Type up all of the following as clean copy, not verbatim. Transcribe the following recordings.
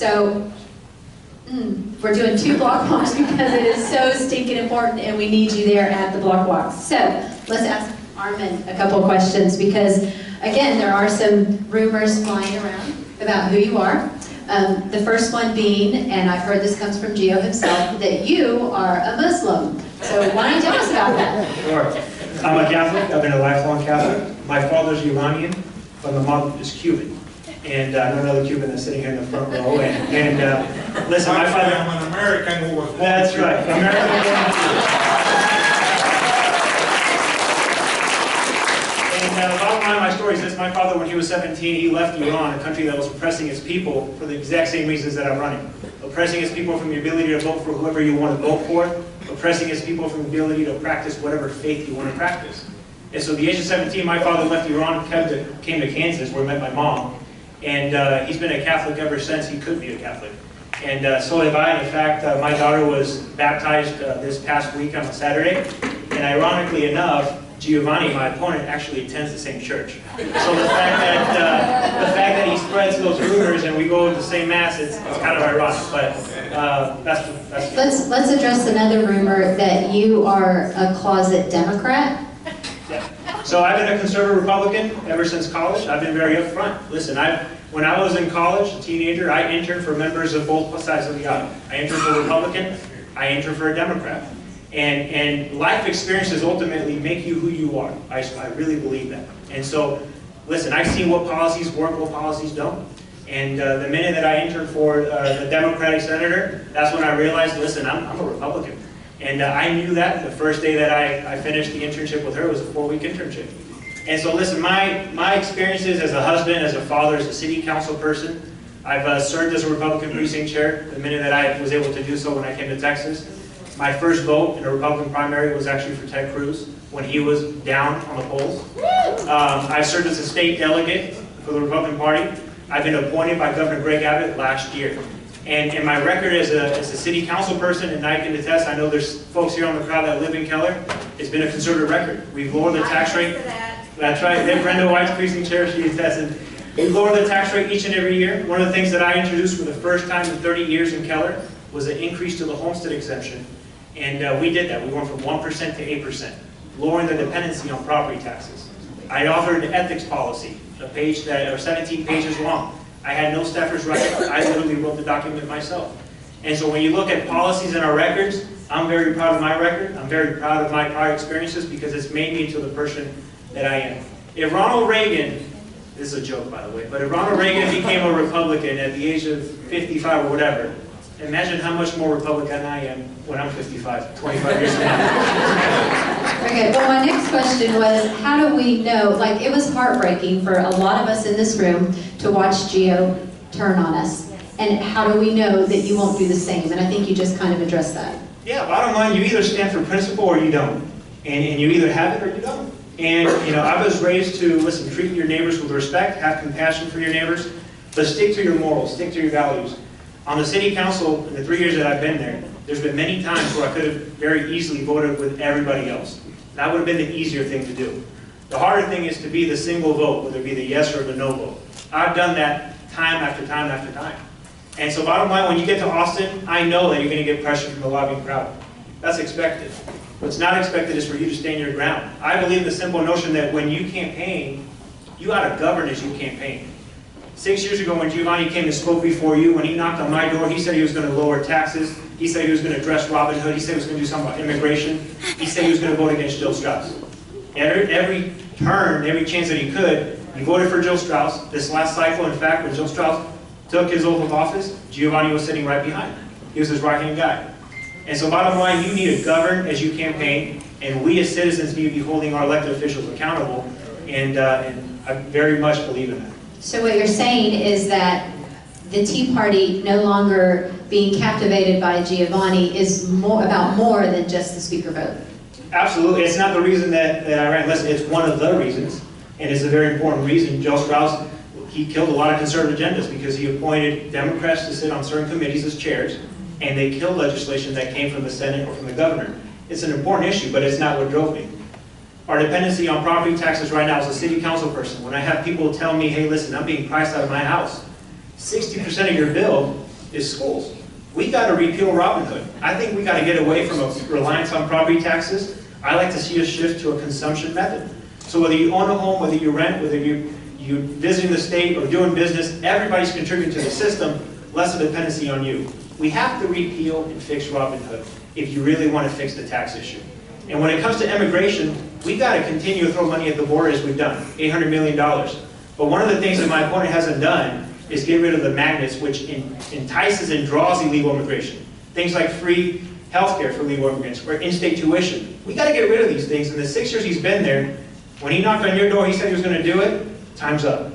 So, we're doing 2 block walks because it is so stinking important and we need you there at the block walks. So, let's ask Armin a couple of questions because, again, there are some rumors flying around about who you are. The first one being, and I've heard this comes from Gio himself, that you are a Muslim. So why don't you tell us about that? Sure. I'm a Catholic. I've been a lifelong Catholic. My father's Iranian, but my mom is Cuban. And I know another Cuban that's sitting here in the front row. And listen, my father... I'm an American who was born. That's right. American. And bottom line of my story is this: my father, when he was 17, he left Iran, a country that was oppressing its people for the exact same reasons that I'm running. Oppressing its people from the ability to vote for whoever you want to vote for, oppressing its people from the ability to practice whatever faith you want to practice. And so at the age of 17, my father left Iran, came to Kansas, where I met my mom, and he's been a Catholic ever since he could be a Catholic. And so have I. In fact, my daughter was baptized this past week on a Saturday, and ironically enough, Giovanni, my opponent, actually attends the same church. So the fact that he spreads those rumors and we go to the same mass, it's kind of ironic. But that's Let's address another rumor that you are a closet Democrat. Yeah. So I've been a conservative Republican ever since college. I've been very upfront. Listen, when I was in college, a teenager, I interned for members of both sides of the aisle. I interned for a Republican. I interned for a Democrat. And life experiences ultimately make you who you are. I really believe that. And so, listen, I've seen what policies work, what policies don't. And the minute that I interned for the Democratic senator, that's when I realized, listen, I'm a Republican. And I knew that the first day that I finished the internship with her. It was a 4-week internship. And so, listen, my experiences as a husband, as a father, as a city council person, I've served as a Republican precinct chair the minute that I was able to do so when I came to Texas. My first vote in a Republican primary was actually for Ted Cruz when he was down on the polls. I've served as a state delegate for the Republican Party. I've been appointed by Governor Greg Abbott last year. And my record as a city council person, and I can attest, I know there's folks here on the crowd that live in Keller, it's been a conservative record. We've lowered the tax rate. That's right, Brenda White's precinct chair, she attested. We lower the tax rate each and every year. One of the things that I introduced for the first time in 30 years in Keller was an increase to the homestead exemption. And we did that. We went from 1% to 8%, lowering the dependency on property taxes. I authored an ethics policy, a page that, or 17 pages long. I had no staffers write it. I literally wrote the document myself. And so when you look at policies in our records, I'm very proud of my record. I'm very proud of my prior experiences because it's made me into the person that I am. If Ronald Reagan, this is a joke by the way, but if Ronald Reagan became a Republican at the age of 55 or whatever, imagine how much more Republican I am when I'm 55, 25 years from now. Okay, well my next question was, how do we know, like it was heartbreaking for a lot of us in this room to watch Gio turn on us. And how do we know that you won't do the same? And I think you just kind of addressed that. Yeah, bottom line, you either stand for principle or you don't. And you either have it or you don't. And you know, I was raised to, listen, treat your neighbors with respect, have compassion for your neighbors, but stick to your morals, stick to your values. On the city council, in the 3 years that I've been there, there's been many times where I could have very easily voted with everybody else. That would have been the easier thing to do. The harder thing is to be the single vote, whether it be the yes or the no vote. I've done that time after time after time. And so bottom line, when you get to Austin, I know that you're going to get pressure from the lobbying crowd. That's expected. What's not expected is for you to stand your ground. I believe in the simple notion that when you campaign, you got to govern as you campaign. 6 years ago when Giovanni came and spoke before you, when he knocked on my door, he said he was going to lower taxes. He said he was going to address Robin Hood. He said he was going to do something about immigration. He said he was going to vote against Jill Strauss. Every turn, every chance that he could, he voted for Jill Strauss. This last cycle, in fact, when Jill Strauss took his oath of office, Giovanni was sitting right behind him. He was his right-hand guy. And so bottom line, you need to govern as you campaign, and we as citizens need to be holding our elected officials accountable, and I very much believe in that. So what you're saying is that the Tea Party no longer being captivated by Giovanni is about more than just the speaker vote. Absolutely. It's not the reason that I ran. Listen, it's one of the reasons, and it's a very important reason. Jill Strauss, he killed a lot of conservative agendas because he appointed Democrats to sit on certain committees as chairs, and they killed legislation that came from the Senate or from the governor. It's an important issue, but it's not what drove me. Our dependency on property taxes right now as a city council person, when I have people tell me, hey, listen, I'm being priced out of my house, 60% of your bill is schools. We got to repeal Robin Hood. I think we got to get away from a reliance on property taxes. I like to see a shift to a consumption method. So whether you own a home, whether you rent, whether you're visiting the state or doing business, everybody's contributing to the system, less of a dependency on you. We have to repeal and fix Robin Hood if you really want to fix the tax issue. And when it comes to immigration, we got to continue to throw money at the border as we've done, $800 million. But one of the things that my opponent hasn't done is get rid of the magnets which entices and draws illegal immigration. Things like free health care for illegal immigrants or in-state tuition. We got to get rid of these things. In the 6 years he's been there, when he knocked on your door, he said he was going to do it. Time's up.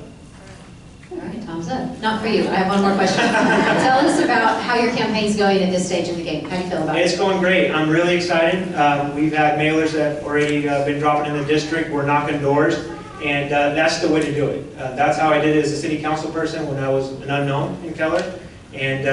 All right, time's up. Not for you. I have one more question. Tell us about how your campaign's going at this stage of the game. How do you feel about it? It's going great. I'm really excited. We've had mailers that already been dropping in the district. We're knocking doors. And that's the way to do it. That's how I did it as a city council person when I was an unknown in Keller. And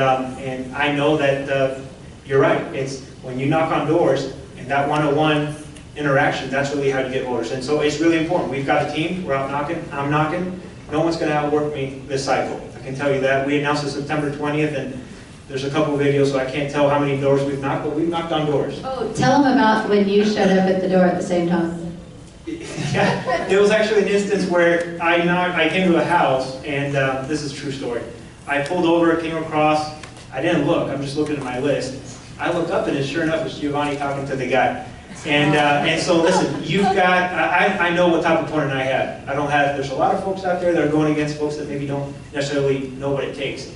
I know that you're right. It's when you knock on doors and that one-on-one interaction, that's really how you get voters. And so it's really important. We've got a team. We're out knocking. I'm knocking. No one's going to outwork me this cycle. I can tell you that. We announced it September 20th, and there's a couple of videos, so I can't tell how many doors we've knocked, but we've knocked on doors. Oh, tell them about when you showed up at the door at the same time. Yeah, there was actually an instance where I came to a house, and this is a true story. I pulled over, came across, I didn't look, I'm just looking at my list. I looked up and sure enough, it's Giovanni talking to the guy. And so listen, you've got, I know what type of opponent I have. There's a lot of folks out there that are going against folks that maybe don't necessarily know what it takes.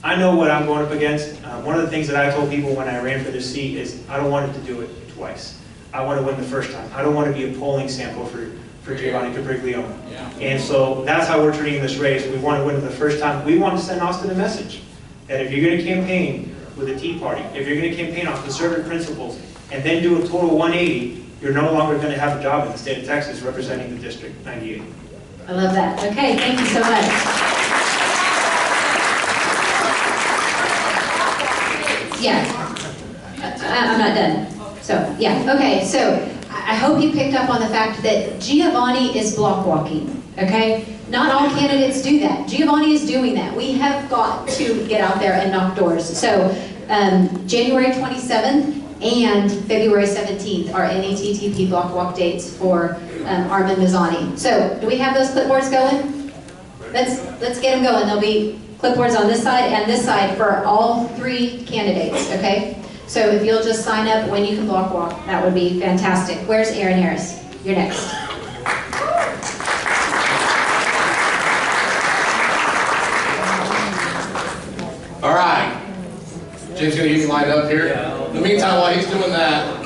I know what I'm going up against. One of the things that I told people when I ran for this seat is I don't want it to do it twice. I want to win the first time. I don't want to be a polling sample for Giovanni Capriglione. Yeah. And so that's how we're treating this race. We want to win it the first time. We want to send Austin a message that if you're going to campaign with the Tea Party, if you're going to campaign on conservative principles, and then do a total 180, you're no longer going to have a job in the state of Texas representing the District 98. I love that. Okay, thank you so much. Yeah, I'm not done. So, yeah, okay, so I hope you picked up on the fact that Giovanni is block walking, okay? Not all candidates do that. Giovanni is doing that. We have got to get out there and knock doors. So, January 27th and February 17th are NETTP block walk dates for Armin Mazzani. So, do we have those clipboards going? Let's get them going. There'll be clipboards on this side and this side for all three candidates, okay? So if you'll just sign up when you can block walk, that would be fantastic. Where's Aaron Harris? You're next. All right. James going to get me lined up here. In the meantime, while he's doing that,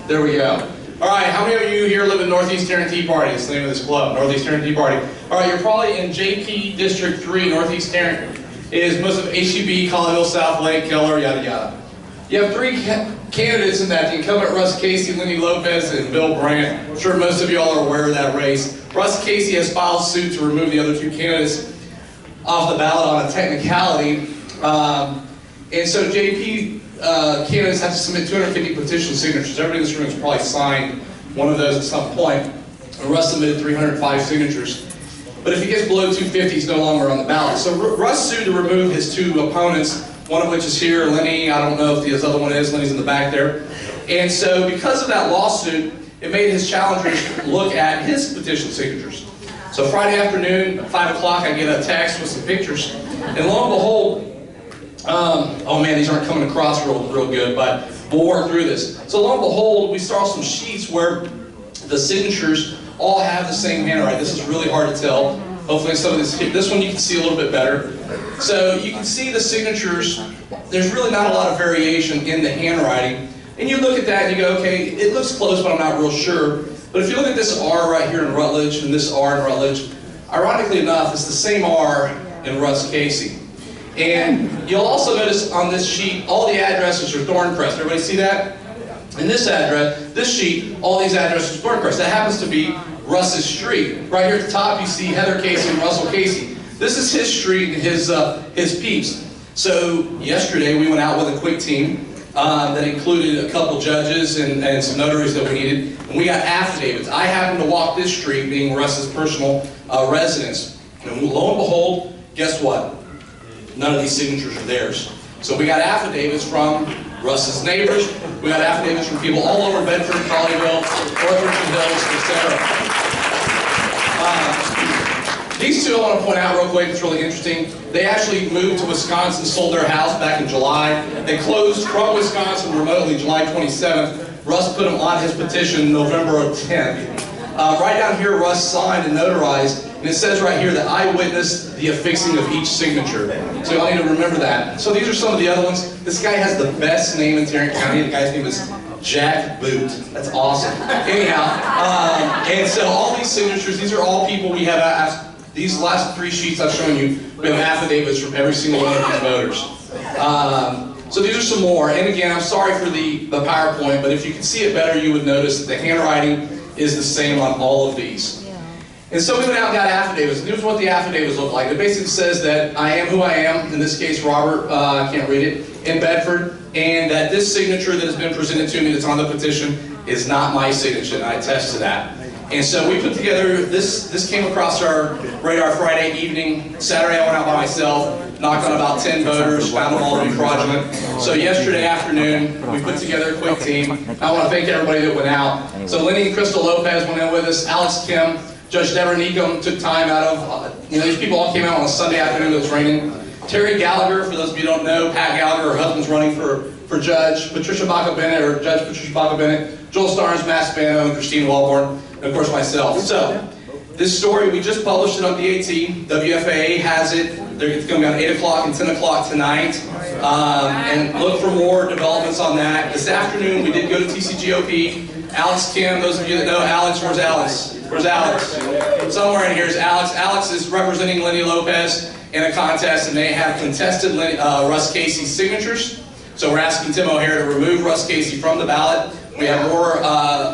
there we go. All right, how many of you here live in Northeastern Tea Party? It's the name of this club, Northeastern Tea Party. All right, you're probably in JP District 3, Northeastern. Is most of HEB, Colleyville, South Lake, Keller, yada yada. You have three candidates in that. The incumbent Russ Casey, Lenny Lopez, and Bill Brandt. I'm sure most of y'all are aware of that race. Russ Casey has filed suit to remove the other two candidates off the ballot on a technicality. And so JP candidates have to submit 250 petition signatures. Everybody in this room has probably signed one of those at some point. And Russ submitted 305 signatures. But if he gets below 250, he's no longer on the ballot. So Russ sued to remove his two opponents, one of which is here, Lenny. I don't know if the other one is. Lenny's in the back there. And so because of that lawsuit, it made his challengers look at his petition signatures. So Friday afternoon at 5 o'clock, I get a text with some pictures. And lo and behold, oh man, these aren't coming across real good, but we'll work through this. So lo and behold, we saw some sheets where the signatures all have the same handwriting. This is really hard to tell. Hopefully some of this one you can see a little bit better. So you can see the signatures. There's really not a lot of variation in the handwriting. And you look at that and you go, okay, it looks close, but I'm not real sure. But if you look at this R right here in Rutledge and this R in Rutledge, ironically enough, it's the same R in Russ Casey. And you'll also notice on this sheet, all the addresses are thorn pressed. Everybody see that? In this address, this sheet, all these addresses are thorn pressed. That happens to be Russ's street. Right here at the top, you see Heather Casey and Russell Casey. This is his street and his peeps. So yesterday we went out with a quick team that included a couple judges and some notaries that we needed. And we got affidavits. I happened to walk this street, being Russ's personal residence. And lo and behold, guess what? None of these signatures are theirs. So we got affidavits from Russ's neighbors. We got affidavits from people all over Bedford, Colleyville, North Richmond Hills, etc. These two I want to point out real quick, it's really interesting. They actually moved to Wisconsin, sold their house back in July. They closed from Wisconsin remotely July 27th. Russ put them on his petition November 10th. Right down here, Russ signed and notarized, and it says right here that I witnessed the affixing of each signature. So y'all need to remember that. So these are some of the other ones. This guy has the best name in Tarrant County. The guy's name is Jack Boot. That's awesome. Anyhow, and so all these signatures, these are all people we have asked. These last 3 sheets I've shown you, we have affidavits from every single one of these voters. So these are some more. And again, I'm sorry for the PowerPoint, but if you could see it better, you would notice that the handwriting is the same on all of these. And so we went out and got affidavits. And here's what the affidavits look like. It basically says that I am who I am, in this case Robert, I can't read it, in Bedford, and that this signature that has been presented to me that's on the petition is not my signature, and I attest to that. And so we put together, this came across our radar Friday evening. Saturday I went out by myself, knocked on about 10 voters, found them all to be fraudulent. So yesterday afternoon, we put together a quick team. I want to thank everybody that went out. So Lenny and Crystal Lopez went in with us, Alex Kim, Judge Deborah Neekum took time out of, these people all came out on a Sunday afternoon that was raining. Terry Gallagher, for those of you who don't know, Pat Gallagher, her husband's running for Judge, Patricia Baca-Bennett, or Judge Patricia Baca-Bennett, Joel Starnes, Matt Spano, and Christine Walborn, and of course myself. So, this story, we just published it on DAT. WFAA has it. It's going to be on 8 o'clock and 10 o'clock tonight. And look for more developments on that. This afternoon, we did go to TCGOP. Alex Kim, those of you that know Alex, where's Alex? Where's Alex? Somewhere in here is Alex. Alex is representing Lenny Lopez in a contest, and they have contested Russ Casey's signatures. So we're asking Tim O'Hare to remove Russ Casey from the ballot. We have more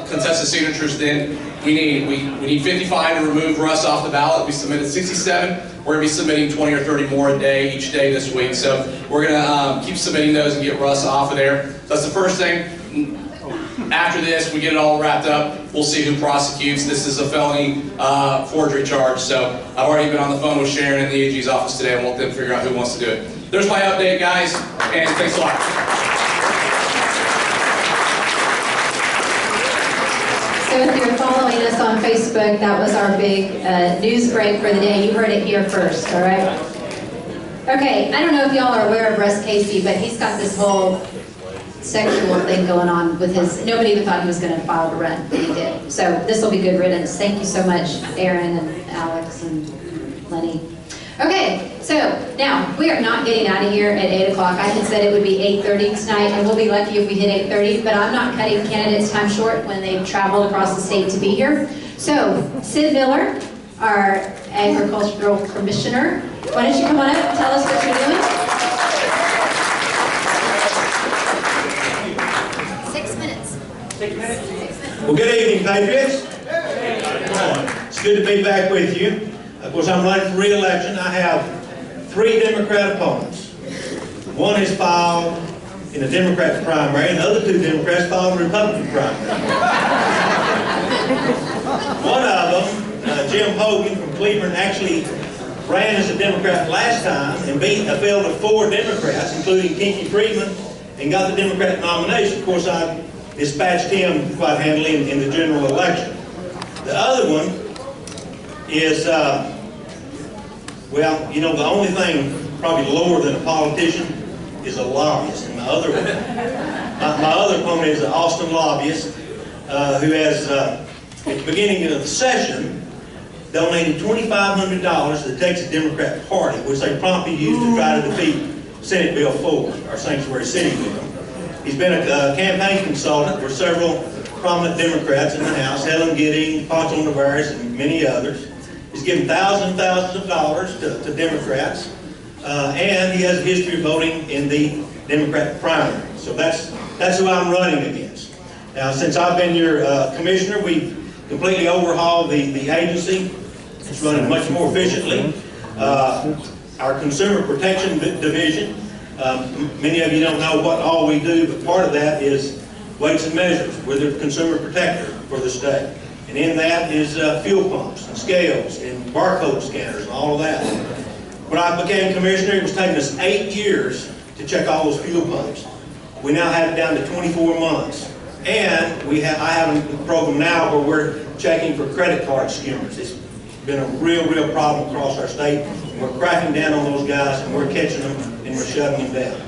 contested signatures than we need. We need 55 to remove Russ off the ballot. We submitted 67. We're going to be submitting 20 or 30 more a day, each day this week. So we're going to keep submitting those and get Russ off of there. So that's the first thing. After this, we get it all wrapped up. We'll see who prosecutes. This is a felony forgery charge. So I've already been on the phone with Sharon in the AG's office today, and we'll let them figure out who wants to do it. There's my update, guys, and thanks a lot. So if you're following us on Facebook, that was our big news break for the day. You heard it here first, all right? Okay, I don't know if y'all are aware of Russ Casey, but he's got this whole sexual thing going on with his, nobody even thought he was going to file to run, but he did. So this will be good riddance. Thank you so much, Aaron and Alex and Lenny. Okay, so now we are not getting out of here at 8 o'clock. I had said it would be 8:30 tonight, and we'll be lucky if we hit 8:30, but I'm not cutting candidates time short when they've traveled across the state to be here. So, Sid Miller, our Agricultural Commissioner, why don't you come on up and tell us what you're doing? 6 minutes. 6 minutes? Well, good evening, Patriots. It's good to be back with you. Of course, I'm running for re-election. I have 3 Democrat opponents. One is filed in a Democrat primary, and the other 2 Democrats filed in a Republican primary. One of them, Jim Hogan from Cleveland, actually ran as a Democrat last time and beat a field of 4 Democrats, including Kinky Friedman, and got the Democrat nomination. Of course, I dispatched him quite handily in the general election. The other one is, well, you know, the only thing probably lower than a politician is a lobbyist. And my other opponent is an Austin lobbyist who has, at the beginning of the session, donated $2,500 to the Texas Democrat Party, which they promptly used to try to defeat Senate Bill 4, our sanctuary city bill. He's been a campaign consultant for several prominent Democrats in the House, Helen Gidding, Poncho Navarez, and many others. He's given thousands and thousands of dollars to Democrats, and he has a history of voting in the Democrat primary. So that's who I'm running against. Now, since I've been your commissioner, we've completely overhauled the agency. It's running much more efficiently. Our Consumer Protection Division, many of you don't know what all we do, but part of that is weights and measures. We're the consumer protector for the state. And in that is fuel pumps and scales and barcode scanners and all of that. When I became commissioner, it was taking us 8 years to check all those fuel pumps. We now have it down to 24 months. And I have a program now where we're checking for credit card skimmers. It's been a real problem across our state. We're cracking down on those guys, and we're catching them, and we're shutting them down.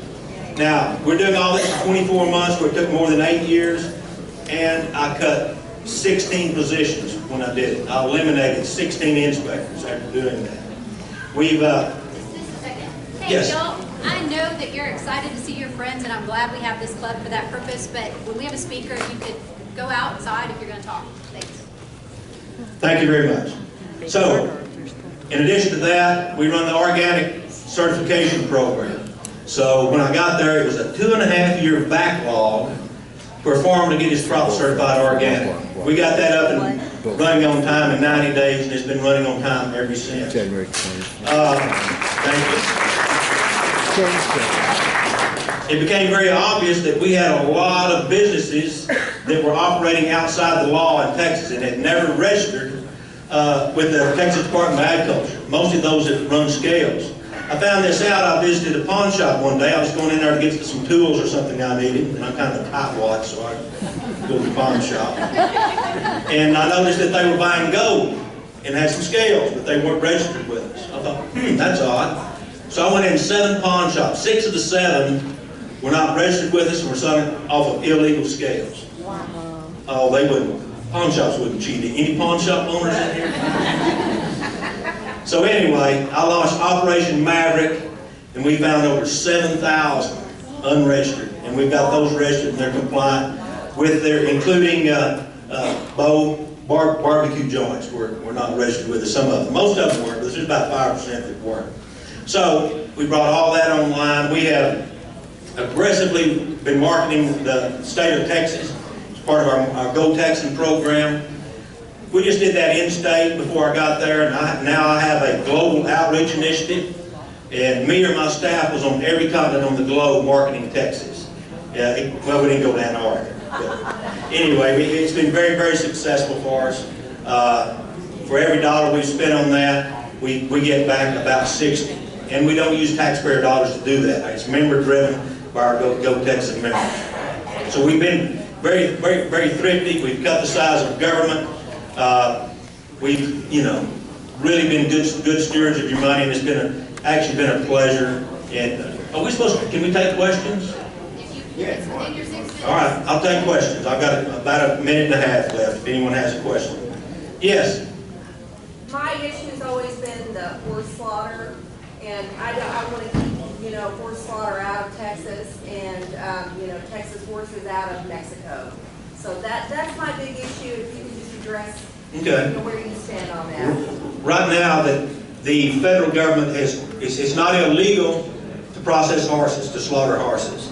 Now, we're doing all this in 24 months, where it took more than 8 years, and I cut 16 positions when I did it. I eliminated 16 inspectors after doing that. We've, Just a second. Hey, yes. y'all, I know that you're excited to see your friends, and I'm glad we have this club for that purpose, but when we have a speaker, you could go outside if you're going to talk. Thanks. Thank you very much. So, in addition to that, we run the organic certification program. So when I got there, it was a 2.5-year backlog for a farmer to get his crop certified organic. We got that up and running on time in 90 days, and it's been running on time ever since. January 20th. Thank you. It became very obvious that we had a lot of businesses that were operating outside the law in Texas and had never registered with the Texas Department of Agriculture, mostly those that run scales. I found this out. I visited a pawn shop one day. I was going in there to get some tools or something I needed, and I'm kind of a tightwad, so I go to the pawn shop. And I noticed that they were buying gold and had some scales, but they weren't registered with us. I thought, that's odd. So I went in 7 pawn shops. 6 of the 7 were not registered with us and were selling off of illegal scales. Oh, they wouldn't. Pawn shops wouldn't cheat. Any pawn shop owners in here? So anyway, I launched Operation Maverick, and we found over 7,000 unregistered, and we've got those registered and they're compliant with their, including barbecue joints were not registered with us. Some of them, most of them were, but there's about 5% that weren't. So we brought all that online. We have aggressively been marketing the state of Texas as part of our Go Texan program. We just did that in-state before I got there, and now I have a global outreach initiative, and me or my staff was on every continent on the globe marketing Texas. Well, we didn't go to Antarctica. But anyway, it's been very successful for us. For every dollar we spend on that, we get back about 60. And we don't use taxpayer dollars to do that. It's member-driven by our Go Texas members. So we've been very thrifty. We've cut the size of government. We've, really been good stewards of your money, and it's actually been a pleasure. And are we supposed to? Can we take questions? It's within your 6 minutes. All right, I'll take questions. I've got about a minute and a half left. If anyone has a question, yes. My issue has always been the horse slaughter, and I want to keep horse slaughter out of Texas, and Texas horses out of Mexico. So that's my big issue. If you can just address where you stand on that. Right now, the federal government it's not illegal to process horses, to slaughter horses,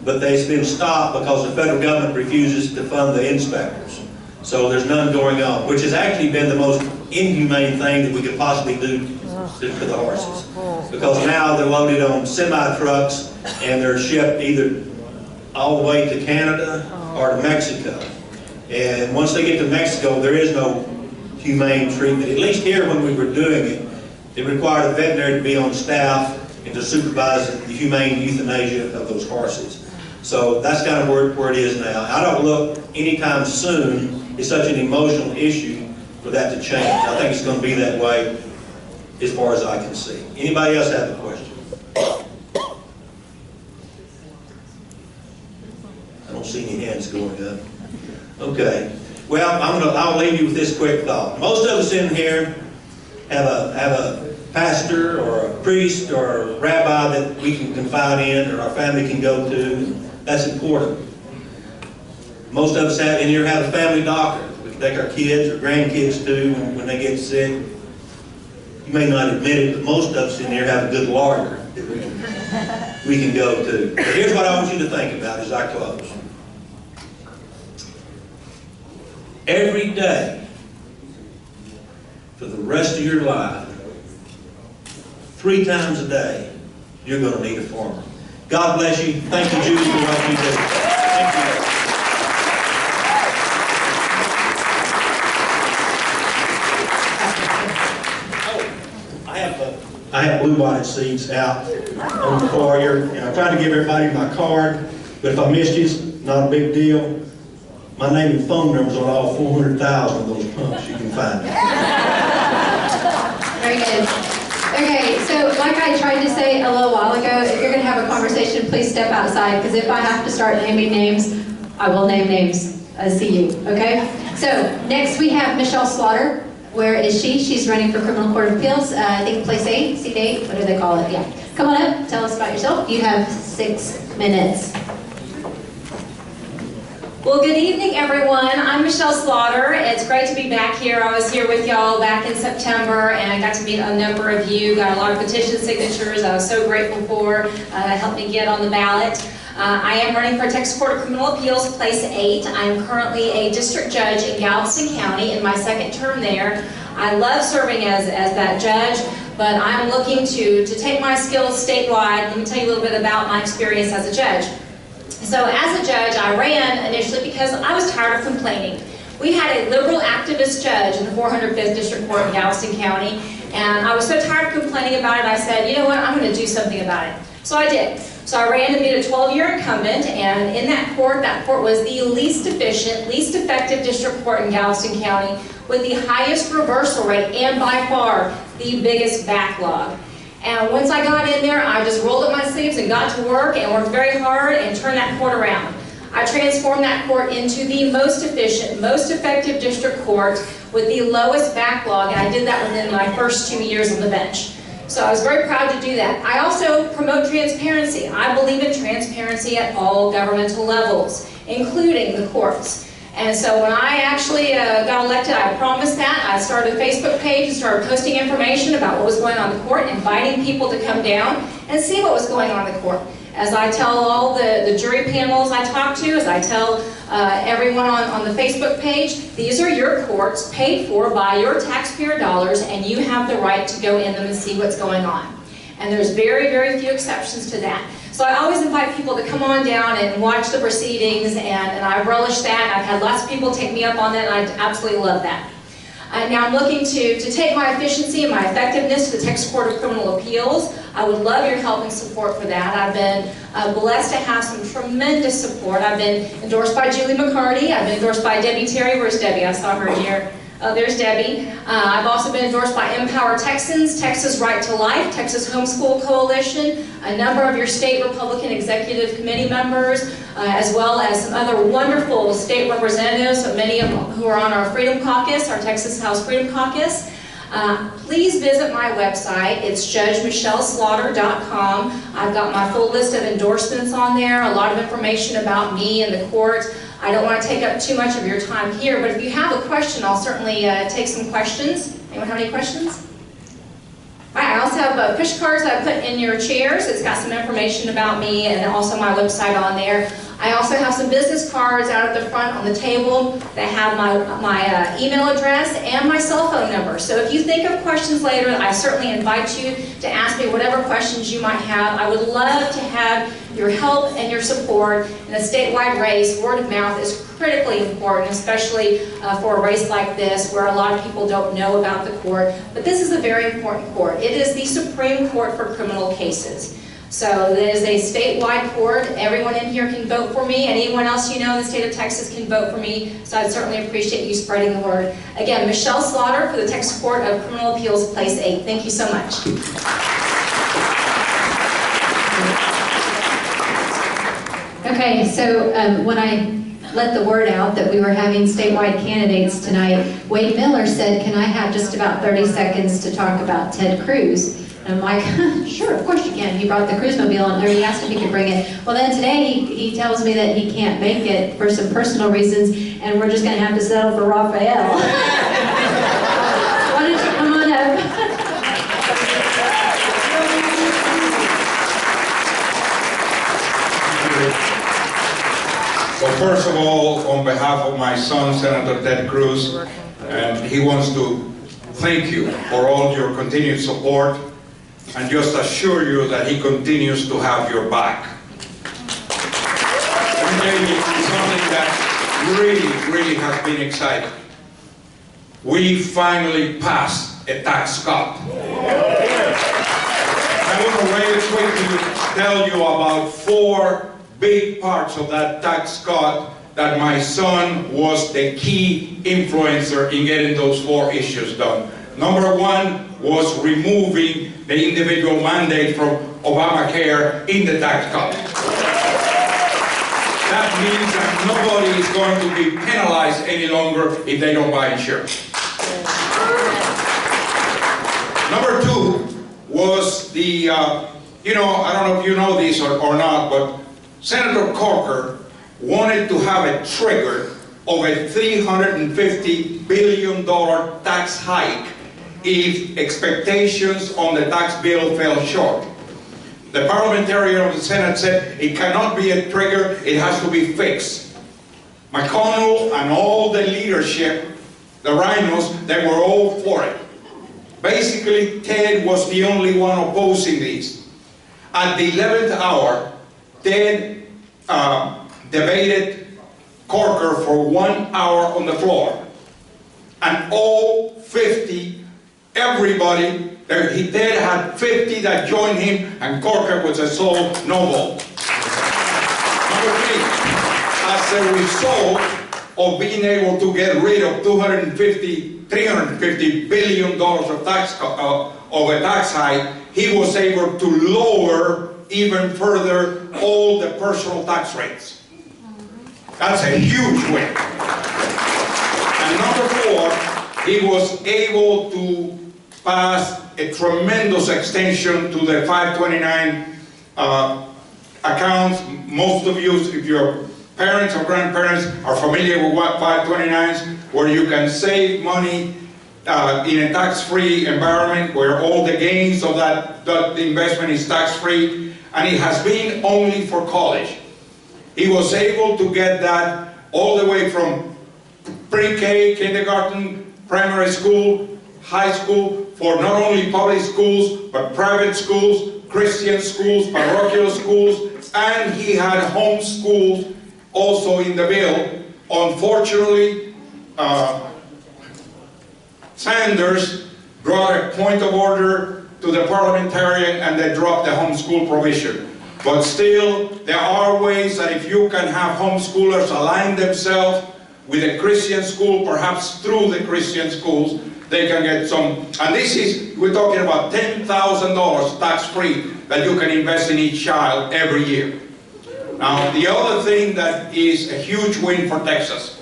but it's been stopped because the federal government refuses to fund the inspectors. So there's none going on, which has actually been the most inhumane thing that we could possibly do to the horses. Because now they're loaded on semi-trucks and they're shipped either all the way to Canada or to Mexico. And once they get to Mexico, there is no humane treatment. At least here when we were doing it, it required a veterinary to be on staff and to supervise the humane euthanasia of those horses. So that's kind of where it is now. I don't look anytime soon. It's such an emotional issue for that to change. I think it's going to be that way as far as I can see. Anybody else have a question? I don't see any hands going up. Okay. Well, I'll leave you with this quick thought. Most of us in here have a pastor or a priest or a rabbi that we can confide in or our family can go to. That's important. Most of us in here have a family doctor. We can take our kids or grandkids to when they get sick. You may not admit it, but most of us in here have a good lawyer that we can go to. But here's what I want you to think about as I close. Every day for the rest of your life, 3 times a day, you're going to need a farmer. God bless you. Thank you, Judy, for what you did. Thank you. I have blue-bonnet seeds out. on the foyer. And I tried to give everybody my card, but if I missed you, not a big deal. My name and phone number's on all 400,000 of those pumps. You can find it. Very good. Okay, so like I tried to say a little while ago, if you're going to have a conversation, please step outside, because if I have to start naming names, I will name names. I see you, okay? So next we have Michelle Slaughter. Where is she? She's running for Criminal Court of Appeals, I think place 8, seat 8, what do they call it? Yeah. Come on up, tell us about yourself. You have 6 minutes. Well, good evening, everyone. I'm Michelle Slaughter. It's great to be back here. I was here with y'all back in September, and I got to meet a number of you, got a lot of petition signatures I was so grateful for. That helped me get on the ballot. I am running for Texas Court of Criminal Appeals, place 8. I am currently a district judge in Galveston County in my 2nd term there. I love serving as that judge, but I'm looking to take my skills statewide. Let me tell you a little bit about my experience as a judge. So as a judge, I ran initially because I was tired of complaining. We had a liberal activist judge in the 405th District Court in Galveston County, and I was so tired of complaining about it, I said, you know what, I'm going to do something about it. So I did. So I ran to beat a 12-year incumbent, and in that court was the least efficient, least effective district court in Galveston County with the highest reversal rate and by far the biggest backlog. And once I got in there, I just rolled up my sleeves and got to work and worked very hard and turned that court around. I transformed that court into the most efficient, most effective district court with the lowest backlog, and I did that within my first 2 years on the bench. So I was very proud to do that. I also promote transparency. I believe in transparency at all governmental levels, including the courts. And so when I actually got elected, I promised that. I started a Facebook page and started posting information about what was going on in the court, inviting people to come down and see what was going on in the court. As I tell all the jury panels I talk to, as I tell everyone on the Facebook page, these are your courts paid for by your taxpayer dollars, and you have the right to go in them and see what's going on. And there's very, very few exceptions to that. So I always invite people to come on down and watch the proceedings, and I relish that. I've had lots of people take me up on that, and I absolutely love that. Now I'm looking to take my efficiency and my effectiveness to the Texas Court of Criminal Appeals. I would love your help and support for that. I've been blessed to have some tremendous support. I've been endorsed by Julie McCarty. I've been endorsed by Debbie Terry. Where's Debbie? I saw her here. Oh, there's Debbie. I've also been endorsed by Empower Texans, Texas Right to Life, Texas Homeschool Coalition, a number of your state Republican Executive Committee members, as well as some other wonderful state representatives, many of them who are on our Freedom Caucus, our Texas House Freedom Caucus. Please visit my website. It's judgemicheleslaughter.com. I've got my full list of endorsements on there, a lot of information about me and the court. I don't want to take up too much of your time here, but if you have a question, I'll certainly take some questions. Anyone have any questions? All right, I also have push cards that I put in your chairs. It's got some information about me and also my website on there. I also have some business cards out at the front on the table that have my email address and my cell phone number. So if you think of questions later, I certainly invite you to ask me whatever questions you might have. I would love to have your help and your support in a statewide race. Word of mouth is critically important, especially for a race like this where a lot of people don't know about the court. But this is a very important court. It is the Supreme Court for criminal cases. So it is a statewide court. Everyone in here can vote for me, and anyone else you know in the state of Texas can vote for me. So I'd certainly appreciate you spreading the word. Again, Michelle Slaughter for the Texas Court of Criminal Appeals, Place 8. Thank you so much. Okay, so when I let the word out that we were having statewide candidates tonight, Wade Miller said, can I have just about 30 seconds to talk about Ted Cruz? And I'm like, sure, of course you can. He brought the Cruzmobile and he asked if he could bring it. Well, then today he tells me that he can't make it for some personal reasons, and we're just going to have to settle for Raphael. Why don't you come on up? Well, first of all, on behalf of my son, Senator Ted Cruz, and he wants to thank you for all your continued support and just assure you that he continues to have your back. Let me tell you something that really has been exciting. We finally passed a tax cut. And I'm going to very quickly tell you about 4 big parts of that tax cut that my son was the key influencer in getting those 4 issues done. Number 1 was removing the individual mandate from Obamacare in the tax cut. That means that nobody is going to be penalized any longer if they don't buy insurance. Number 2 was the, you know, I don't know if you know this or not, but Senator Corker wanted to have a trigger of a $350 billion tax hike if expectations on the tax bill fell short. The parliamentarian of the Senate said it cannot be a trigger, it has to be fixed. McConnell and all the leadership, the rhinos, they were all for it. Basically, Ted was the only one opposing these. At the 11th hour, Ted debated Corker for 1 hour on the floor. And all 50, everybody, Ted had 50 that joined him, and Corker was a sole no vote. Number 3, as a result of being able to get rid of $350 billion of tax of a tax hike, he was able to lower even further all the personal tax rates. That's a huge win. And number 4, he was able to pass a tremendous extension to the 529 accounts. Most of you, if your parents or grandparents are familiar with what 529s, where you can save money in a tax-free environment where all the gains of that investment is tax-free, and it has been only for college. He was able to get that all the way from pre-K, kindergarten, primary school, high school, for not only public schools, but private schools, Christian schools, parochial schools, and he had home schools also in the bill. Unfortunately, Sanders brought a point of order to the parliamentarian and they dropped the homeschool provision. But still, there are ways that if you can have homeschoolers align themselves with a Christian school, perhaps through the Christian schools, they can get some. And this is, we're talking about $10,000 tax-free that you can invest in each child every year. Now, the other thing that is a huge win for Texas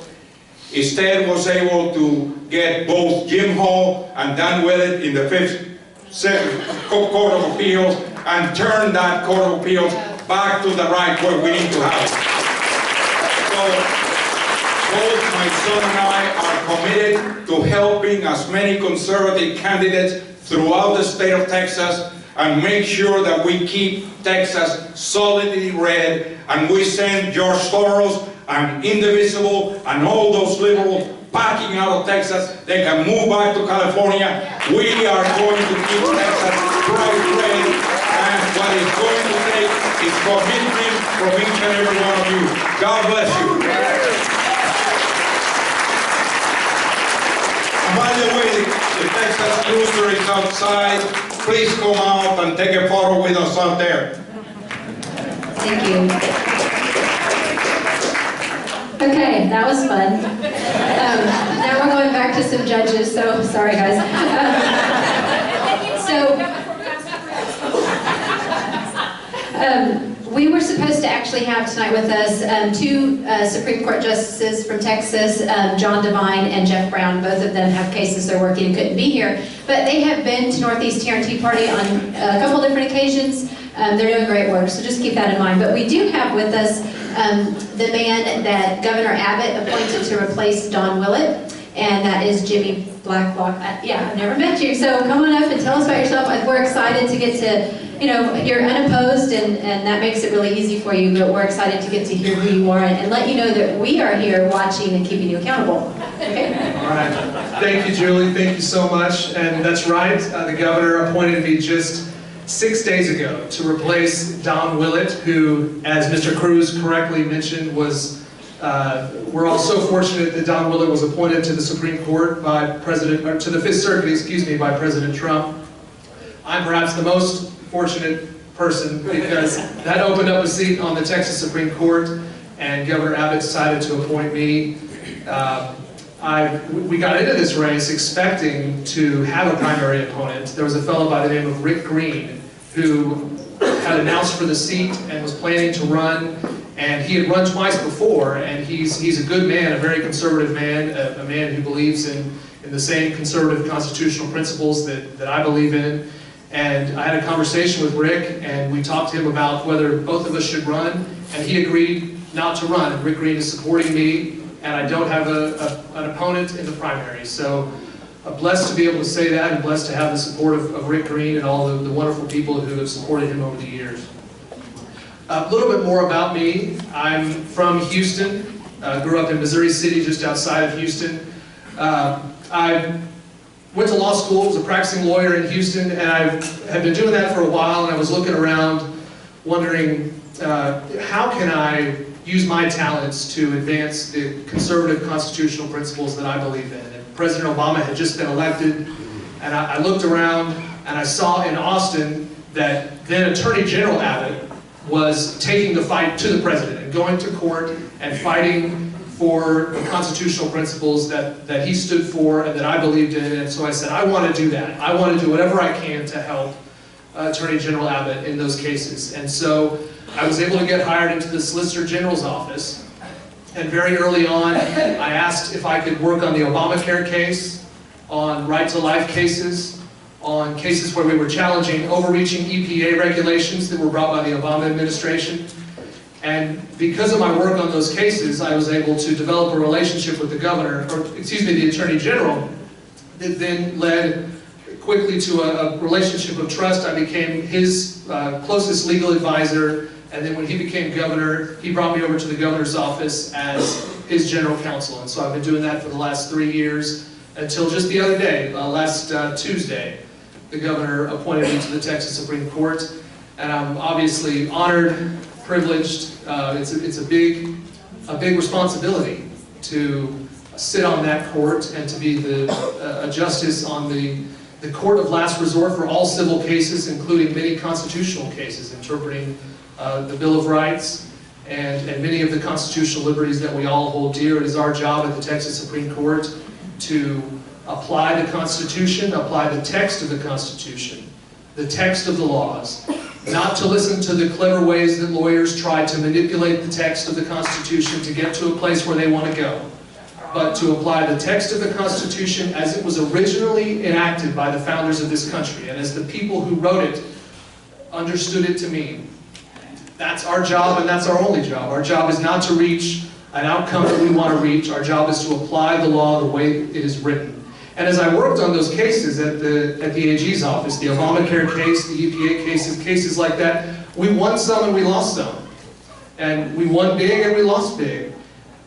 is Ted was able to get both Jim Hall and Dan Willett in the 5th Court of Appeals and turn that Court of Appeals back to the right where we need to have it. So, both my son and I are committed to helping as many conservative candidates throughout the state of Texas and make sure that we keep Texas solidly red, and we send George Soros and Indivisible and all those liberals packing out of Texas. They can move back to California. We are going to keep Texas bright red, and what it's going to take is commitment from each and every one of you. God bless you. And by the way, the Texas Cruiser is outside. Please come out and take a photo with us out there. Thank you. Okay, that was fun. Now we're going back to some judges, so sorry guys. We were supposed to actually have tonight with us 2 Supreme Court justices from Texas, John Devine and Jeff Brown. Both of them have cases they're working and couldn't be here. But they have been to Northeast Tea Party on a couple different occasions. They're doing great work, so just keep that in mind. But we do have with us the man that Governor Abbott appointed to replace Don Willett, and that is Jimmy Blacklock. Yeah, I've never met you, so come on up and tell us about yourself. We're excited to get to, you know, you're unopposed, and that makes it really easy for you, but we're excited to get to hear who you are and let you know that we are here watching and keeping you accountable. Okay? All right. Thank you, Julie. Thank you so much. And that's right, the governor appointed me just 6 days ago to replace Don Willett, who, as Mr. Cruz correctly mentioned, was, we're all so fortunate that Don Willett was appointed to the Supreme Court by to the 5th Circuit, excuse me, by President Trump. I'm perhaps the most fortunate person because that opened up a seat on the Texas Supreme Court, and Governor Abbott decided to appoint me. We got into this race expecting to have a primary opponent. There was a fellow by the name of Rick Green who had announced for the seat and was planning to run, and he had run twice before, and he's a good man, a very conservative man, a man who believes in the same conservative constitutional principles that I believe in. And I had a conversation with Rick, and we talked to him about whether both of us should run, and he agreed not to run. And Rick Green is supporting me, and I don't have an opponent in the primary. So I'm blessed to be able to say that, and blessed to have the support of Rick Green and all the wonderful people who have supported him over the years. A little bit more about me. I'm from Houston. Grew up in Missouri City, just outside of Houston. I went to law school, was a practicing lawyer in Houston, and I had been doing that for a while, and I was looking around wondering how can I use my talents to advance the conservative constitutional principles that I believe in. And President Obama had just been elected, and I looked around and I saw in Austin that then Attorney General Abbott was taking the fight to the president and going to court and fighting for the constitutional principles that he stood for and that I believed in. And so I said, I want to do that. I want to do whatever I can to help Attorney General Abbott in those cases. And so I was able to get hired into the Solicitor General's office. And very early on, I asked if I could work on the Obamacare case, on right-to-life cases, on cases where we were challenging overreaching EPA regulations that were brought by the Obama administration. And because of my work on those cases, I was able to develop a relationship with the governor, or excuse me, the Attorney General, that then led quickly to a relationship of trust. I became his closest legal advisor, and then when he became governor, he brought me over to the governor's office as his general counsel. And so I've been doing that for the last 3 years, until just the other day, last Tuesday, the governor appointed me to the Texas Supreme Court, and I'm obviously honored, privileged. It's a big responsibility to sit on that court and to be a justice on the court of last resort for all civil cases, including many constitutional cases, interpreting the Bill of Rights and many of the constitutional liberties that we all hold dear. It is our job at the Texas Supreme Court to apply the Constitution, apply the text of the Constitution, the text of the laws, not to listen to the clever ways that lawyers try to manipulate the text of the Constitution to get to a place where they want to go, but to apply the text of the Constitution as it was originally enacted by the founders of this country, and as the people who wrote it understood it to mean. That's our job, and that's our only job. Our job is not to reach an outcome that we want to reach. Our job is to apply the law the way it is written. And as I worked on those cases at the AG's office, the Obamacare case, the EPA cases like that, we won some and we lost some. And we won big and we lost big.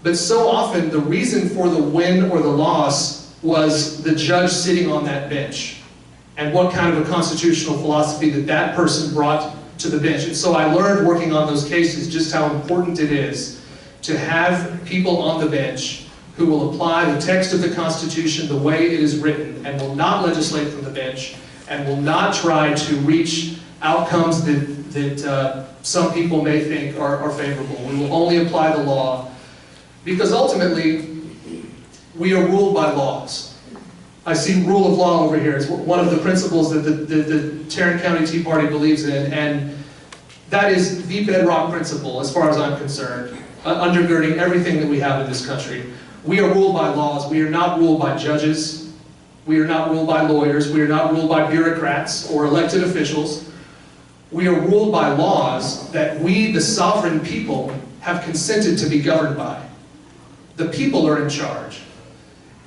But so often the reason for the win or the loss was the judge sitting on that bench and what kind of a constitutional philosophy that person brought to the bench. And so I learned working on those cases just how important it is to have people on the bench who will apply the text of the Constitution the way it is written and will not legislate from the bench and will not try to reach outcomes that some people may think are favorable. We will only apply the law because ultimately we are ruled by laws. I see rule of law over here. It's one of the principles that the Tarrant County Tea Party believes in, and that is the bedrock principle as far as I'm concerned, undergirding everything that we have in this country. We are ruled by laws. We are not ruled by judges. We are not ruled by lawyers. We are not ruled by bureaucrats or elected officials. We are ruled by laws that we, the sovereign people, have consented to be governed by. The people are in charge.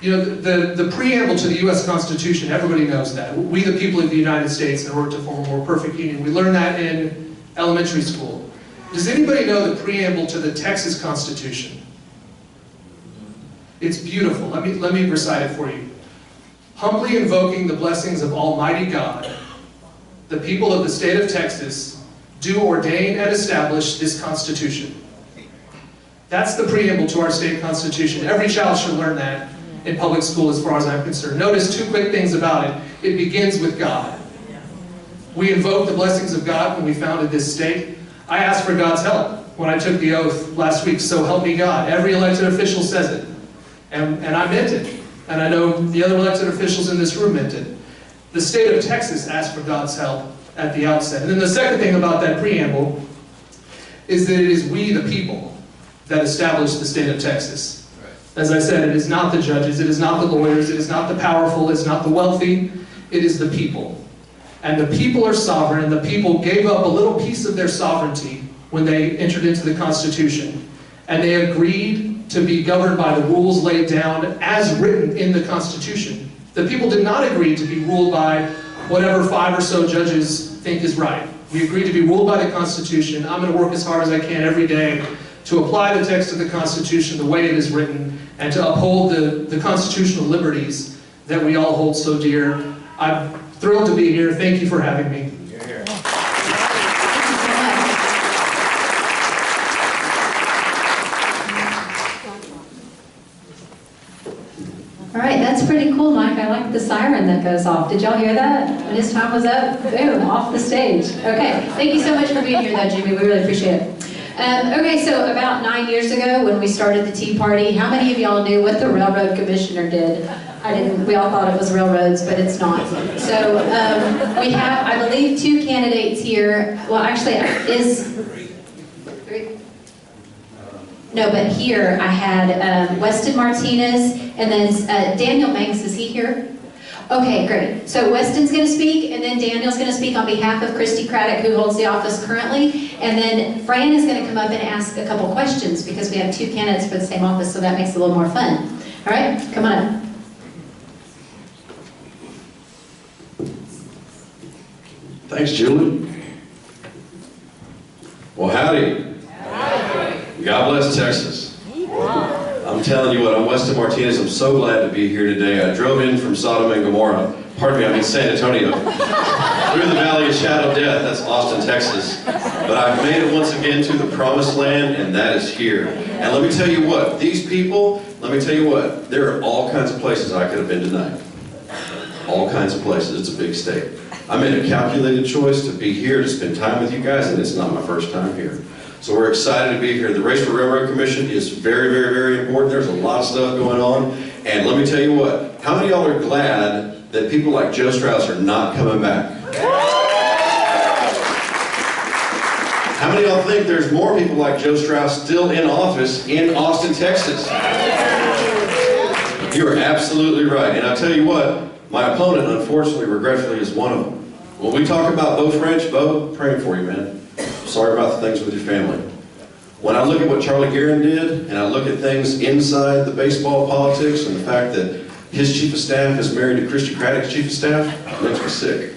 You know, the preamble to the U.S. Constitution, everybody knows that. We, the people of the United States, in order to form a more perfect union. We learn that in elementary school. Does anybody know the preamble to the Texas Constitution? It's beautiful. Let me recite it for you. Humbly invoking the blessings of Almighty God, the people of the state of Texas do ordain and establish this Constitution. That's the preamble to our state constitution. Every child should learn that in public school as far as I'm concerned. Notice two quick things about it. It begins with God. We invoked the blessings of God when we founded this state. I asked for God's help when I took the oath last week, so help me God. Every elected official says it, and I meant it. And I know the other elected officials in this room meant it. The state of Texas asked for God's help at the outset. And then the second thing about that preamble is that it is we, the people, that establish the state of Texas. As I said, it is not the judges, it is not the lawyers, it is not the powerful, it is not the wealthy, it is the people. And the people are sovereign, and the people gave up a little piece of their sovereignty when they entered into the Constitution. And they agreed to be governed by the rules laid down as written in the Constitution. The people did not agree to be ruled by whatever 5 or so judges think is right. We agreed to be ruled by the Constitution. I'm going to work as hard as I can every day to apply the text of the Constitution the way it is written and to uphold the constitutional liberties that we all hold so dear. I'm thrilled to be here. Thank you for having me. All right, that's pretty cool, Mike. I like the siren that goes off. Did y'all hear that? When his time was up, boom, off the stage. Okay, thank you so much for being here, though, Jimmy. We really appreciate it. Okay, so about 9 years ago, when we started the Tea Party, how many of y'all knew what the Railroad Commissioner did? I didn't. We all thought it was railroads, but it's not. So we have, I believe, 2 candidates here. Well, actually, is 3? No, but here I had Weston Martinez, and then Daniel Manx. Is he here? Okay, great. So Weston's going to speak, and then Daniel's going to speak on behalf of Christy Craddock, who holds the office currently, and then Fran is going to come up and ask a couple questions because we have 2 candidates for the same office, so that makes it a little more fun. All right, come on up. Thanks, Julie. Well, howdy. God bless Texas. I'm telling you what, I'm Weston Martinez. I'm so glad to be here today. I drove in from Sodom and Gomorrah. Pardon me, I'm in San Antonio. Through the valley of shadow of death, that's Austin, Texas. But I've made it once again to the promised land, and that is here. And let me tell you what, these people, let me tell you what, there are all kinds of places I could have been tonight. All kinds of places. It's a big state. I made a calculated choice to be here to spend time with you guys, and it's not my first time here. So we're excited to be here. The race for Railroad Commission is very, very, very important. There's a lot of stuff going on. And let me tell you what, how many of y'all are glad that people like Joe Strauss are not coming back? How many of y'all think there's more people like Joe Strauss still in office in Austin, Texas? You're absolutely right. And I'll tell you what, my opponent, unfortunately, regretfully, is one of them. When we talk about Bo French, Bo, praying for you, man. Sorry about the things with your family. When I look at what Charlie Guerin did, and I look at things inside the baseball politics, and the fact that his chief of staff is married to Christy Craddock's chief of staff, it makes me sick.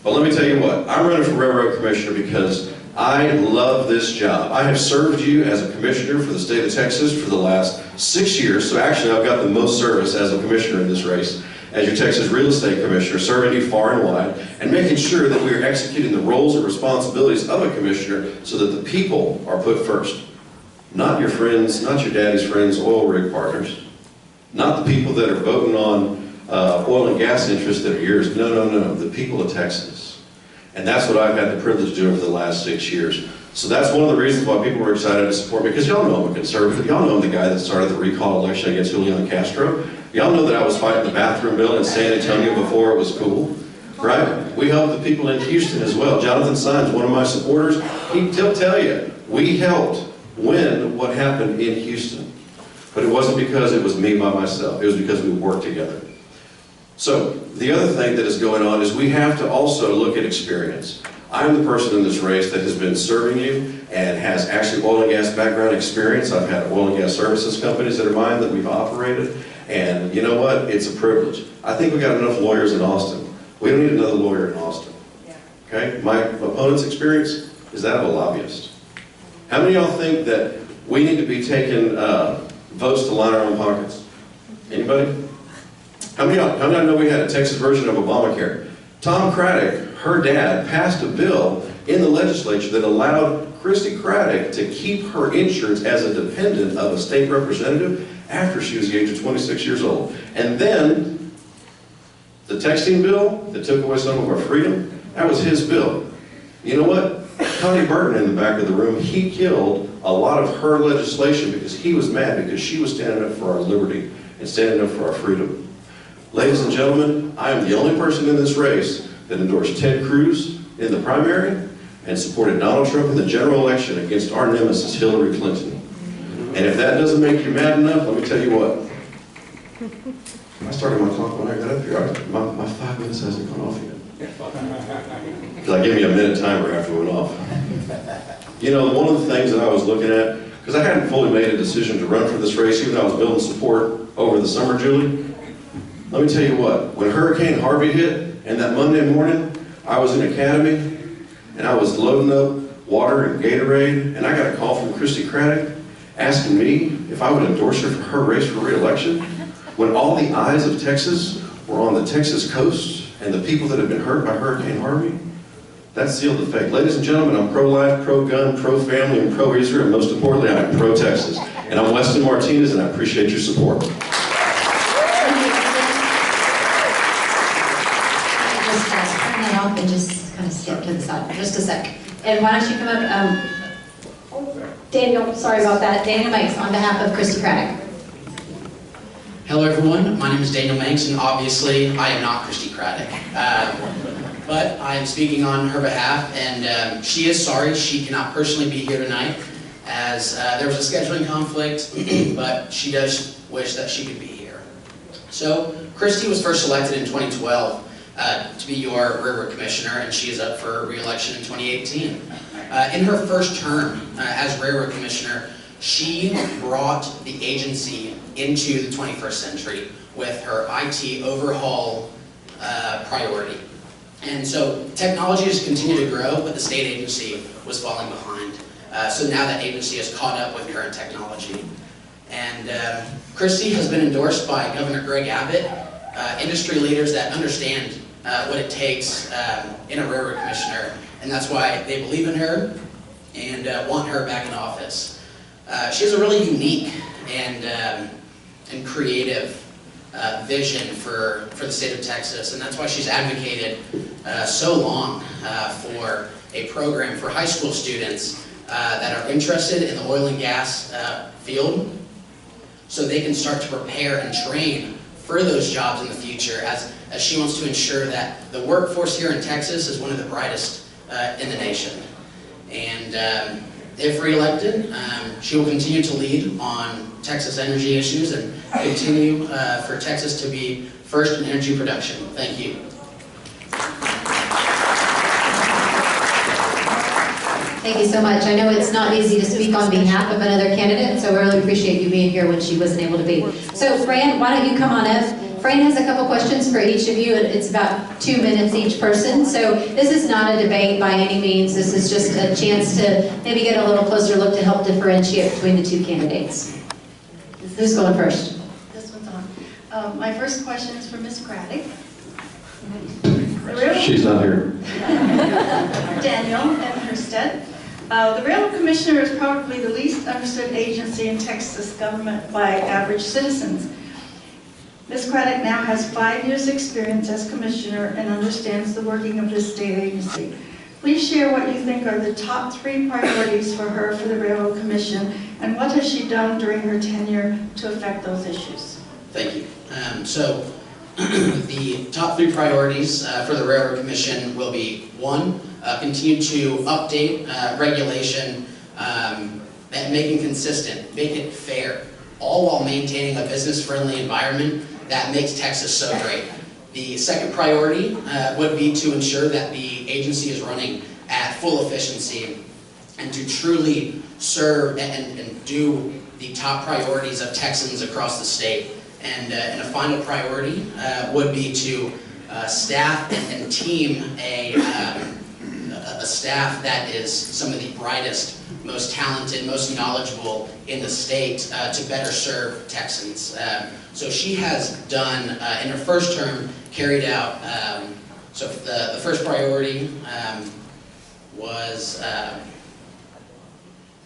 But let me tell you what, I'm running for Railroad Commissioner because I love this job. I have served you as a commissioner for the state of Texas for the last 6 years, so actually I've got the most service as a commissioner in this race, as your Texas Real Estate Commissioner, serving you far and wide, and making sure that we are executing the roles and responsibilities of a commissioner so that the people are put first. Not your friends, not your daddy's friends, oil rig partners. Not the people that are voting on oil and gas interests that are yours. No, no, no, the people of Texas. And that's what I've had the privilege of doing for the last 6 years. So that's one of the reasons why people were excited to support me, because y'all know I'm a conservative. Y'all know I'm the guy that started the recall election against Julian Castro. Y'all know that I was fighting the bathroom bill in San Antonio before it was cool, right? We helped the people in Houston as well. Jonathan Sines, one of my supporters, he'll tell you, we helped win what happened in Houston. But it wasn't because it was me by myself. It was because we worked together. So the other thing that is going on is we have to also look at experience. I'm the person in this race that has been serving you and has actually oil and gas background experience. I've had oil and gas services companies that are mine that we've operated. And you know what? It's a privilege. I think we got enough lawyers in Austin. We don't need another lawyer in Austin. Okay? My opponent's experience is that of a lobbyist. How many of y'all think that we need to be taking votes to line our own pockets? Anybody? How many of y'all know we had a Texas version of Obamacare? Tom Craddock, her dad, passed a bill in the legislature that allowed Christy Craddock to keep her insurance as a dependent of a state representative after she was the age of 26 years old. And then The texting bill that took away some of our freedom, that was his bill. You know what? Connie Burton in the back of the room, he killed a lot of her legislation because he was mad because she was standing up for our liberty and standing up for our freedom. Ladies and gentlemen, I am the only person in this race that endorsed Ted Cruz in the primary and supported Donald Trump in the general election against our nemesis, Hillary Clinton. And if that doesn't make you mad enough, let me tell you what. I started my clock when I got up here. My 5 minutes hasn't gone off yet. Because I gave me a minute timer after it went off. You know, one of the things that I was looking at, because I hadn't fully made a decision to run for this race, even though I was building support over the summer, Julie. Let me tell you what, when Hurricane Harvey hit, and that Monday morning, I was in Academy, and I was loading up water and Gatorade, and I got a call from Christy Craddock asking me if I would endorse her for her race for re-election, when all the eyes of Texas were on the Texas coast and the people that had been hurt by Hurricane Harvey. That sealed the fate. Ladies and gentlemen, I'm pro-life, pro-gun, pro-family, and pro-Israel, and most importantly, I'm pro-Texas. And I'm Weston Martinez, and I appreciate your support. Just turn that off and just kind of skip to the side, just a sec. And why don't you come up, Daniel, sorry about that, Daniel Makes on behalf of Christy Craddock. Hello everyone, my name is Daniel Manx, and obviously I am not Christy Craddock. But I am speaking on her behalf, and she is sorry she cannot personally be here tonight, as there was a scheduling conflict, but she does wish that she could be here. So, Christy was first elected in 2012 to be your Railroad Commissioner, and she is up for re-election in 2018. In her first term as Railroad Commissioner, she brought the agency into the 21st century with her IT overhaul priority. And so technology has continued to grow, but the state agency was falling behind. So now that agency has caught up with current technology. And Christy has been endorsed by Governor Greg Abbott, industry leaders that understand what it takes in a railroad commissioner, and that's why they believe in her and want her back in office. She has a really unique and creative vision for the state of Texas, and that's why she's advocated so long for a program for high school students that are interested in the oil and gas field, so they can start to prepare and train for those jobs in the future, as she wants to ensure that the workforce here in Texas is one of the brightest in the nation. And if re-elected, she will continue to lead on Texas energy issues and continue for Texas to be first in energy production. Thank you. Thank you so much. I know it's not easy to speak on behalf of another candidate, so I really appreciate you being here when she wasn't able to be. So Fran, why don't you come on up? Fran has a couple questions for each of you, and it's about 2 minutes each person. So this is not a debate by any means. This is just a chance to maybe get a little closer look to help differentiate between the two candidates. Who's going first? This one's on. My first question is for Ms. Craddock. She's not here. Daniel and Herstead. The Railroad Commissioner is probably the least understood agency in Texas government by average citizens. Ms. Craddock now has 5 years' experience as Commissioner and understands the working of this state agency. Please share what you think are the top 3 priorities for her for the Railroad Commission, and what has she done during her tenure to affect those issues? Thank you. So the top 3 priorities for the Railroad Commission will be: 1, continue to update regulation and make it consistent, make it fair, all while maintaining a business-friendly environment that makes Texas so great. The second priority would be to ensure that the agency is running at full efficiency and to truly serve and do the top priorities of Texans across the state. And a final priority would be to staff and team a staff that is some of the brightest, most talented, most knowledgeable in the state to better serve Texans. So she has done, in her first term, carried out, so the first priority was,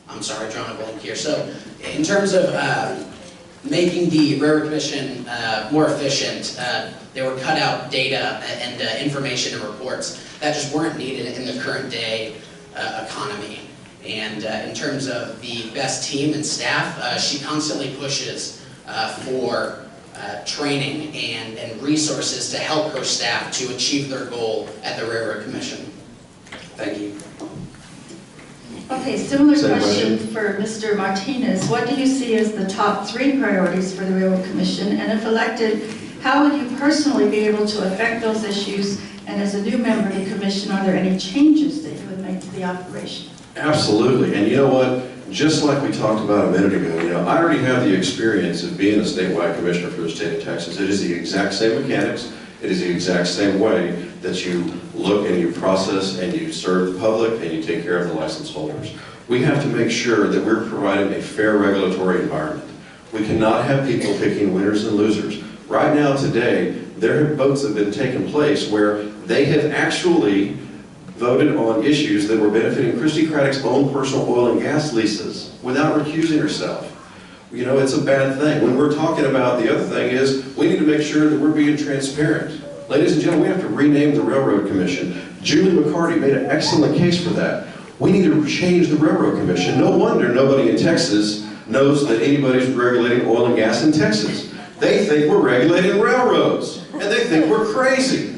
I'm sorry, drawing a blank here. So in terms of making the Railroad Commission more efficient. There were cut out data and information and reports that just weren't needed in the current day economy. And in terms of the best team and staff, she constantly pushes for training and resources to help her staff to achieve their goal at the Railroad Commission. Thank you. Okay, similar Same question question. for Mr. Martinez. What do you see as the top 3 priorities for the Railroad Commission? And if elected, how will you personally be able to affect those issues? And as a new member of the commission, are there any changes that you would make to the operation? Absolutely, and you know what? Just like we talked about a minute ago, you know, I already have the experience of being a statewide commissioner for the state of Texas. It is the exact same mechanics. It is the exact same way that you look and you process and you serve the public and you take care of the license holders. We have to make sure that we're providing a fair regulatory environment. We cannot have people picking winners and losers. Right now, today, there have votes that have been taking place where they have actually voted on issues that were benefiting Christy Craddock's own personal oil and gas leases without recusing herself. You know, it's a bad thing. When we're talking about the other thing is, we need to make sure that we're being transparent. Ladies and gentlemen, we have to rename the Railroad Commission. Julie McCarty made an excellent case for that. We need to change the Railroad Commission. No wonder nobody in Texas knows that anybody's regulating oil and gas in Texas. They think we're regulating railroads, and they think we're crazy.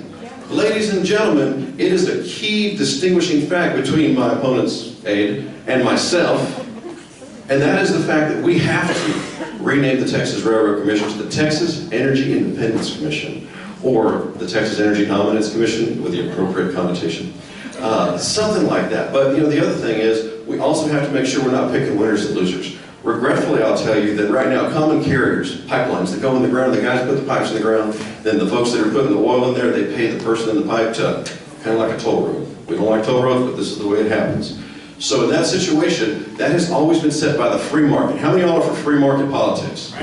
Ladies and gentlemen, it is a key distinguishing fact between my opponent's aide and myself, and that is the fact that we have to rename the Texas Railroad Commission to the Texas Energy Independence Commission, or the Texas Energy Dominance Commission with the appropriate connotation. Something like that. But you know, the other thing is, we also have to make sure we're not picking winners and losers. Regretfully, I'll tell you that right now, common carriers, pipelines that go in the ground, the guys put the pipes in the ground, then the folks that are putting the oil in there, they pay the person in the pipe to, kind of like a toll road. We don't like toll roads, but this is the way it happens. So in that situation, that has always been set by the free market. How many of y'all are for free market politics?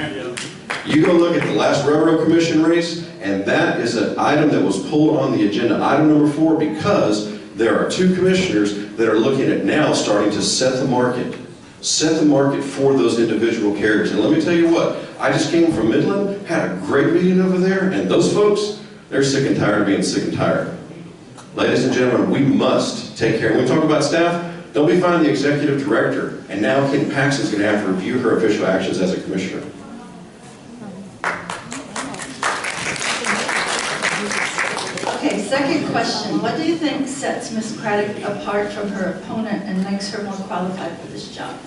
You go look at the last Railroad Commission race, and that is an item that was pulled on the agenda, item number 4, because there are 2 commissioners that are looking at now starting to set the market for those individual carriers. And let me tell you what, I just came from Midland, had a great meeting over there, and those folks, they're sick and tired of being sick and tired. Ladies and gentlemen, we must take care. When we talk about staff, don't be finding the executive director, and now Kim Paxton's going to have to review her official actions as a commissioner. Okay, second question. What do you think sets Ms. Craddock apart from her opponent and makes her more qualified for this job?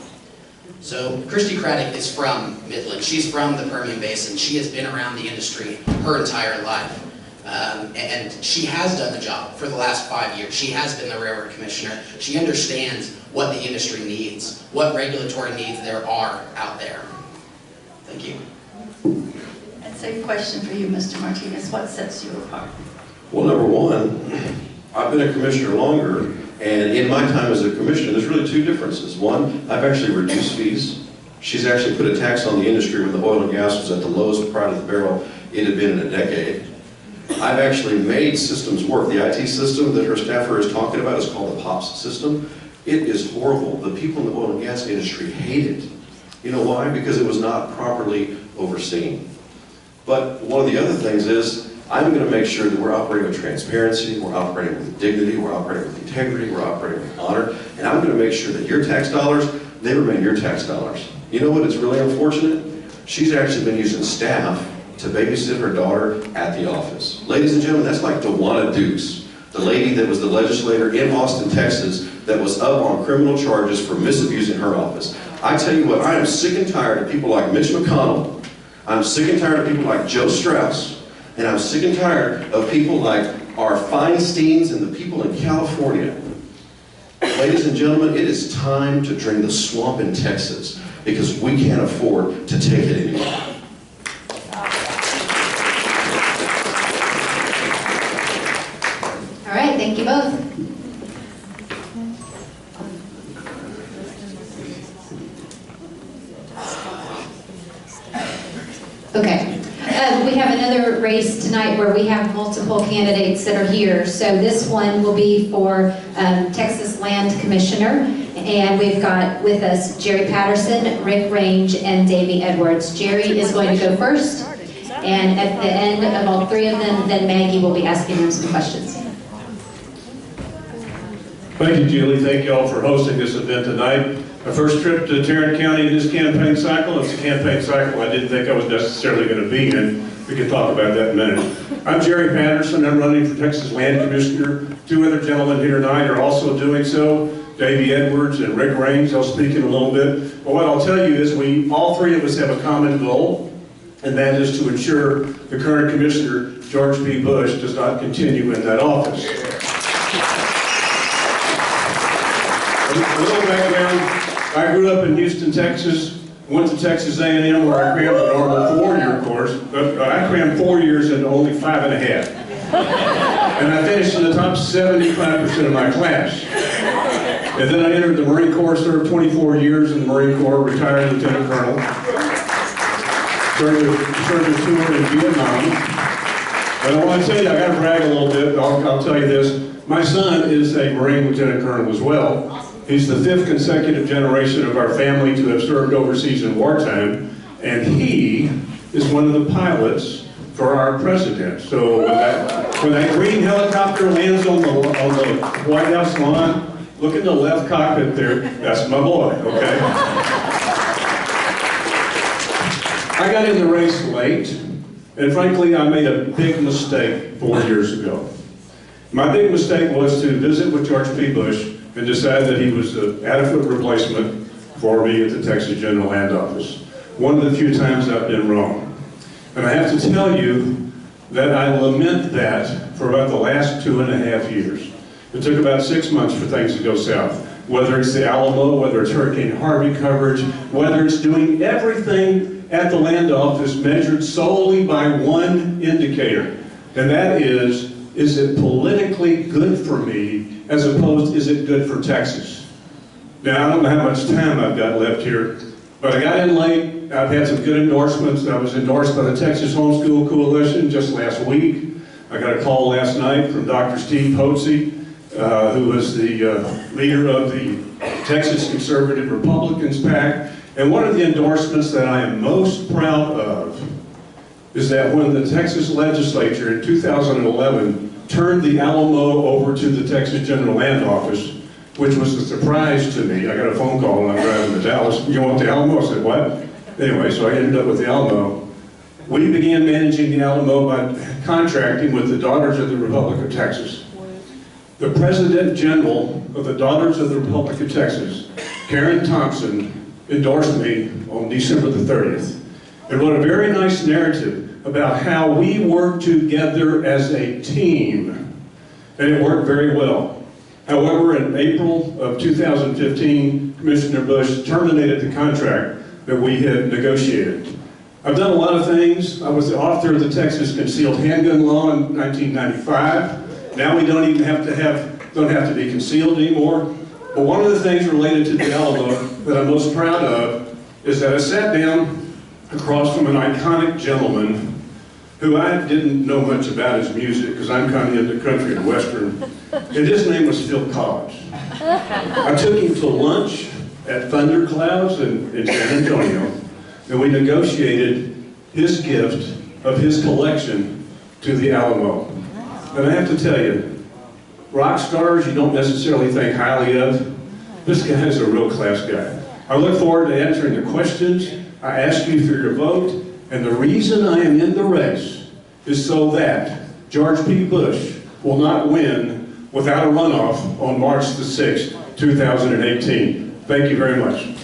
So Christy Craddock is from Midland. She's from the Permian Basin. She has been around the industry her entire life. And she has done the job for the last 5 years. She has been the Railroad Commissioner. She understands what the industry needs, what regulatory needs there are out there. Thank you. And same question for you, Mr. Martinez. What sets you apart? Well, number 1, I've been a commissioner longer, and in my time as a commissioner, there's really 2 differences. One, I've actually reduced fees. She's actually put a tax on the industry when the oil and gas was at the lowest price of the barrel it had been in a decade. I've actually made systems work. The IT system that her staffer is talking about is called the POPS system. It is horrible. The people in the oil and gas industry hate it. You know why? Because it was not properly overseen. But one of the other things is, I'm going to make sure that we're operating with transparency, we're operating with dignity, we're operating with integrity, we're operating with honor, and I'm going to make sure that your tax dollars, they remain your tax dollars. You know what is really unfortunate? She's actually been using staff to babysit her daughter at the office. Ladies and gentlemen, that's like Dewana Dukes, the lady that was the legislator in Austin, Texas, that was up on criminal charges for misusing her office. I tell you what, I am sick and tired of people like Mitch McConnell. I'm sick and tired of people like Joe Strauss. And I'm sick and tired of people like our Feinsteins and the people in California. Ladies and gentlemen, it is time to drain the swamp in Texas because we can't afford to take it anymore. All right, thank you both. Okay. We have another race tonight where we have multiple candidates that are here. So this one will be for Texas Land Commissioner, And we've got with us Jerry Patterson, Rick Range, and Davey Edwards. Jerry is going to go first, and at the end of all three of them, then Maggie will be asking them some questions. Thank you, Julie. Thank you all for hosting this event tonight. My first trip to Tarrant County in this campaign cycle. It's a campaign cycle I didn't think I was necessarily going to be in. We can talk about that in a minute. I'm Jerry Patterson. I'm running for Texas Land Commissioner. Two other gentlemen here tonight are also doing so. Davey Edwards and Rick Range. I'll speak in a little bit. But what I'll tell you is all three of us have a common goal, and that is to ensure the current commissioner, George P. Bush, does not continue in that office. A little background. I grew up in Houston, Texas, went to Texas A&M where I crammed a normal 4-year course, but I crammed 4 years into only 5.5. And I finished in the top 75% of my class. And then I entered the Marine Corps, served 24 years in the Marine Corps, retired Lieutenant Colonel, served a tour in Vietnam. And I want to tell you, I got to brag a little bit, I'll tell you this. My son is a Marine Lieutenant Colonel as well. He's the 5th consecutive generation of our family to have served overseas in wartime, and he is one of the pilots for our president. So when that green helicopter lands on the White House lawn, look in the left cockpit there, that's my boy, okay? I got in the race late, and frankly, I made a big mistake 4 years ago. My big mistake was to visit with George P. Bush and decide that he was an adequate replacement for me at the Texas General Land Office. One of the few times I've been wrong. And I have to tell you that I lament that for about the last 2.5 years. It took about 6 months for things to go south. Whether it's the Alamo, whether it's Hurricane Harvey coverage, whether it's doing everything at the land office measured solely by one indicator. And that is it politically good for me, as opposed to, is it good for Texas? Now, I don't know how much time I've got left here, but I got in late. I've had some good endorsements. I was endorsed by the Texas Homeschool Coalition just last week. I got a call last night from Dr. Steve Hotze, who was the leader of the Texas Conservative Republicans PAC. And one of the endorsements that I am most proud of is that when the Texas legislature in 2011 turned the Alamo over to the Texas General Land Office, which was a surprise to me. I got a phone call when I'm driving to Dallas. You want the Alamo? I said, what? Anyway, so I ended up with the Alamo. We began managing the Alamo by contracting with the Daughters of the Republic of Texas. The President General of the Daughters of the Republic of Texas, Karen Thompson, endorsed me on December the 30th. And wrote a very nice narrative about how we work together as a team. And it worked very well. However, in April of 2015, Commissioner Bush terminated the contract that we had negotiated. I've done a lot of things. I was the author of the Texas Concealed Handgun Law in 1995. Now we don't even have to be concealed anymore. But one of the things related to the Alamo that I'm most proud of is that I sat down across from an iconic gentleman who I didn't know much about his music because I'm kind of into country and western, and his name was Phil Collins. I took him to lunch at Thunderclouds in San Antonio, and we negotiated his gift of his collection to the Alamo. And I have to tell you, rock stars you don't necessarily think highly of. This guy is a real class guy. I look forward to answering the questions. I ask you for your vote, and the reason I am in the race is so that George P. Bush will not win without a runoff on March the 6th, 2018. Thank you very much. Then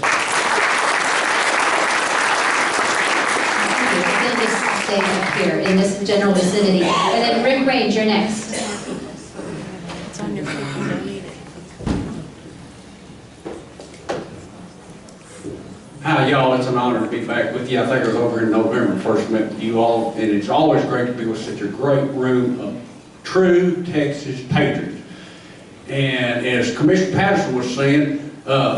just stay up here in this general vicinity. And then Rick Range, you're next. It's on your paper, you don't need it. Hi, y'all. It's an honor to be back with you. I think I was over in November, first met with you all, and it's always great to be with such a great room of true Texas patriots. And as Commissioner Patterson was saying,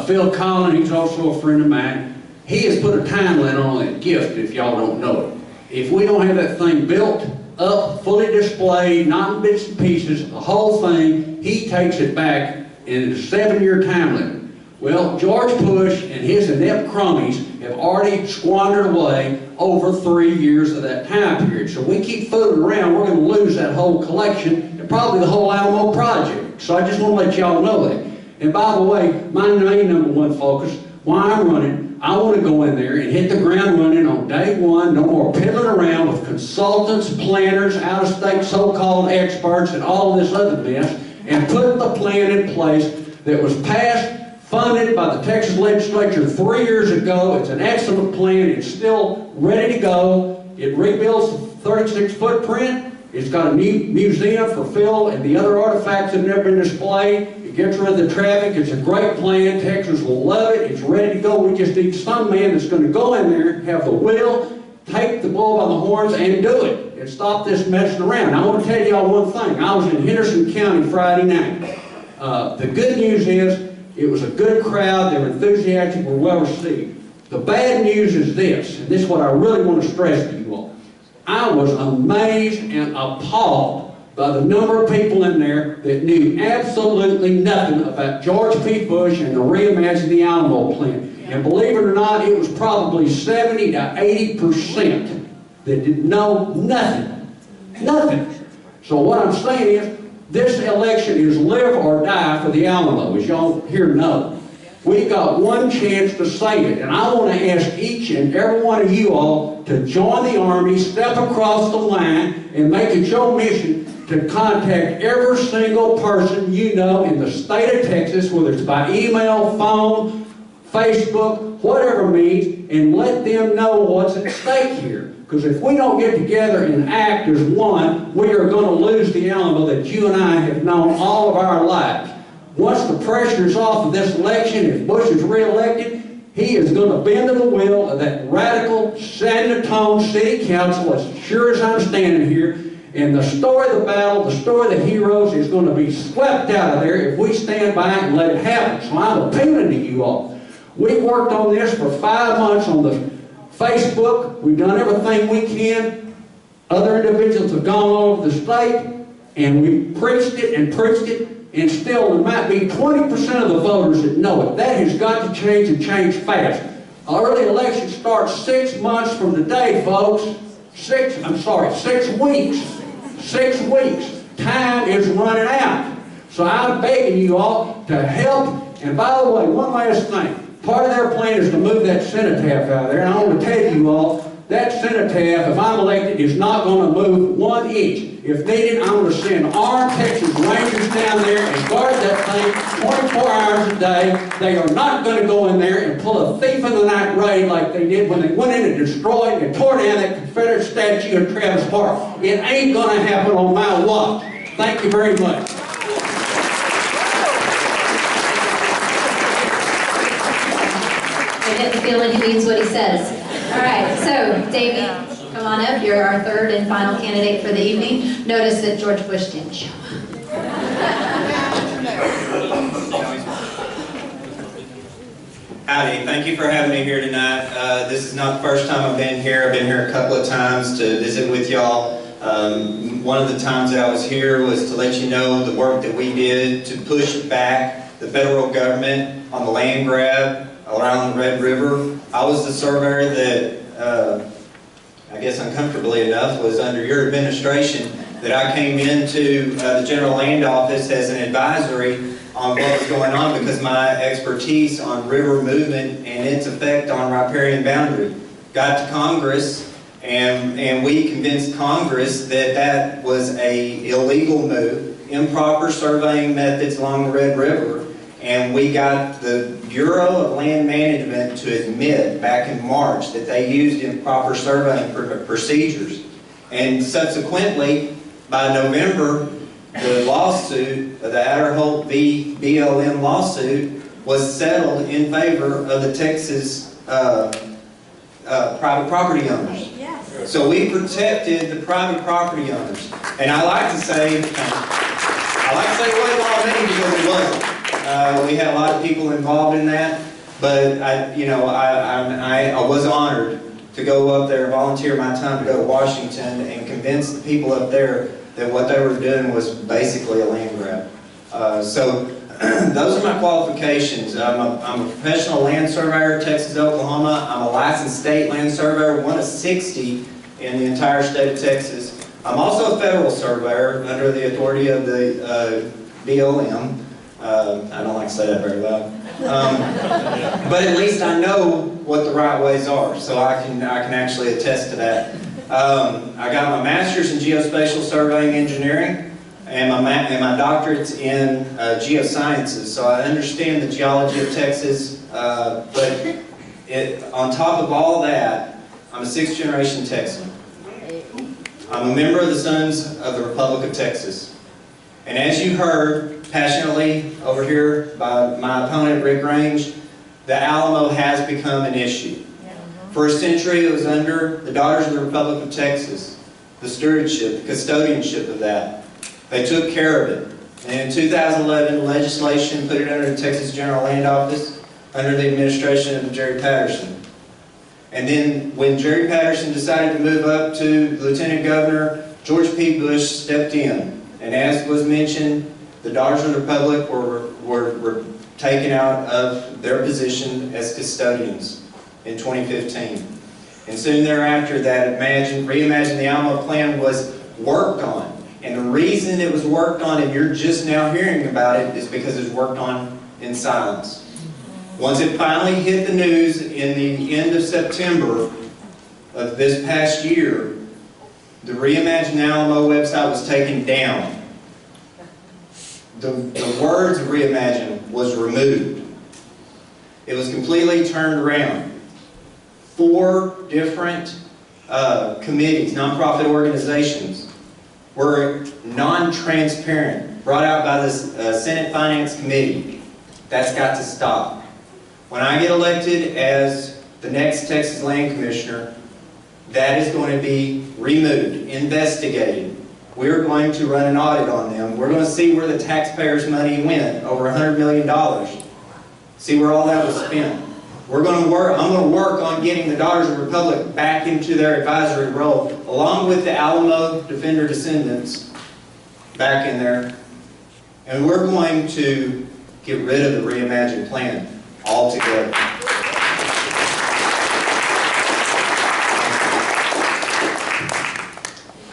Phil Collins, he's also a friend of mine, he has put a timeline on that gift, if y'all don't know it. If we don't have that thing built up, fully displayed, not in bits and pieces, the whole thing, he takes it back in a 7-year time limit. Well, George Bush and his inept cronies have already squandered away over 3 years of that time period. So we keep fooling around, we're going to lose that whole collection and probably the whole Alamo project. So I just want to let y'all know that. And by the way, my main number one focus, why I'm running, I want to go in there and hit the ground running on day one, no more piddling around with consultants, planners, out-of-state so-called experts, and all of this other mess, and put the plan in place that was passed, funded by the Texas legislature 3 years ago. It's an excellent plan. It's still ready to go. It rebuilds the 36 footprint. It's got a new museum for Phil and the other artifacts that have never been displayed. It gets rid of the traffic. It's a great plan. Texas will love it. It's ready to go. We just need some man that's going to go in there, have the will, take the bull by the horns, and do it. And stop this messing around. I want to tell y'all one thing. I was in Henderson County Friday night. The good news is, it was a good crowd, they were enthusiastic, were well received. The bad news is this, and this is what I really want to stress to you all. I was amazed and appalled by the number of people in there that knew absolutely nothing about George P. Bush and the Reimagine the Alamo plan. And believe it or not, it was probably 70 to 80% that didn't know nothing. Nothing. So what I'm saying is, this election is live or die for the Alamo, as y'all here know. We've got one chance to save it, and I want to ask each and every one of you all to join the Army, step across the line, and make it your mission to contact every single person you know in the state of Texas, whether it's by email, phone, Facebook, whatever means, and let them know what's at stake here. Because if we don't get together and act as one, we are going to lose the Alamo that you and I have known all of our lives. Once the pressure is off of this election, if Bush is reelected, he is going to bend to the will of that radical San Antonio City Council, as sure as I'm standing here. And the story of the battle, the story of the heroes is going to be swept out of there if we stand by and let it happen. So I'm appealing to you all. We worked on this for 5 months on the Facebook. We've done everything we can. Other individuals have gone all over the state, and we've preached it, and still there might be 20% of the voters that know it. That has got to change, and change fast. Early election starts 6 months from today, folks. 6 weeks. 6 weeks. Time is running out. So I'm begging you all to help. And by the way, one last thing. Part of their plan is to move that cenotaph out of there, and I want to tell you all, that cenotaph, if I'm elected, is not going to move 1 inch. If needed, I'm going to send armed Texas Rangers down there and guard that thing 24 hours a day. They are not going to go in there and pull a thief in the night raid like they did when they went in and destroyed and tore down that Confederate statue in Travis Park. It ain't going to happen on my watch. Thank you very much. I get the feeling he means what he says. All right, so Davey, come on up. You're our third and final candidate for the evening. Notice that George Bush didn't show up. Howdy, thank you for having me here tonight. This is not the first time I've been here. I've been here a couple of times to visit with y'all. One of the times that I was here was to let you know the work that we did to push back the federal government on the land grab around the Red River. I was the surveyor that, I guess uncomfortably enough, was under your administration, that I came into the General Land Office as an advisory on what was going on because my expertise on river movement and its effect on riparian boundary got to Congress, and we convinced Congress that that was an illegal move, improper surveying methods along the Red River, and we got the Bureau of Land Management to admit back in March that they used improper surveying procedures. And subsequently, by November, the lawsuit, the Adderholt v. BLM lawsuit, was settled in favor of the Texas private property owners. Yes. So we protected the private property owners. And I like to say it wasn't all me because it wasn't. We had a lot of people involved in that, but I was honored to go up there, volunteer my time to go to Washington and convince the people up there that what they were doing was basically a land grab. So those are my qualifications. I'm a professional land surveyor, Texas, Oklahoma. I'm a licensed state land surveyor, one of 60 in the entire state of Texas. I'm also a federal surveyor under the authority of the BLM. I don't like to say that very loud. But at least I know what the right ways are, so I can actually attest to that. I got my master's in geospatial surveying engineering and my doctorate's in geosciences, so I understand the geology of Texas, but on top of all that, I'm a 6th generation Texan. I'm a member of the Sons of the Republic of Texas. And as you heard passionately over here by my opponent, Rick Range, the Alamo has become an issue. For a century, it was under the Daughters of the Republic of Texas, the stewardship, the custodianship of that. They took care of it. And in 2011, legislation put it under the Texas General Land Office, under the administration of Jerry Patterson. And then when Jerry Patterson decided to move up to Lieutenant Governor, George P. Bush stepped in. And as was mentioned, the Daughters of the Republic were taken out of their position as custodians in 2015. And soon thereafter, that Reimagine the Alamo plan was worked on. And the reason it was worked on, and you're just now hearing about it, is because it was worked on in silence. Once it finally hit the news in the end of September of this past year, the Reimagine Alamo website was taken down. The words Reimagine was removed. It was completely turned around. 4 different committees, nonprofit organizations, were non-transparent, brought out by the Senate Finance Committee. That's got to stop. When I get elected as the next Texas Land Commissioner, that is going to be removed, investigated. We're going to run an audit on them. We're going to see where the taxpayers' money went, over $100 million. See where all that was spent. I'm going to work on getting the Daughters of the Republic back into their advisory role, along with the Alamo Defender descendants back in there. And we're going to get rid of the Reimagine plan altogether.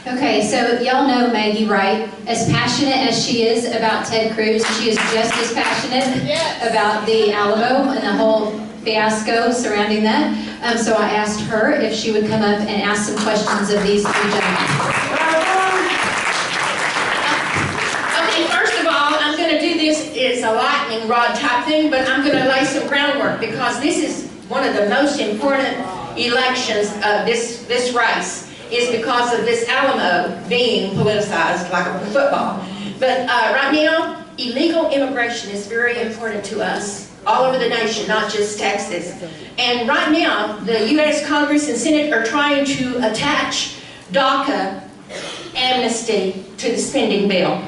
Okay, so y'all know Maggie, right? As passionate as she is about Ted Cruz, she is just as passionate about the Alamo and the whole fiasco surrounding that. So I asked her if she would come up and ask some questions of these 3 gentlemen. Okay, first of all, I'm going to do this, it's a lightning rod type thing, but I'm going to lay some groundwork because this is one of the most important elections of this race, is because of this Alamo being politicized like a football. But right now, illegal immigration is very important to us all over the nation, not just Texas. And right now, the U.S. Congress and Senate are trying to attach DACA amnesty to the spending bill.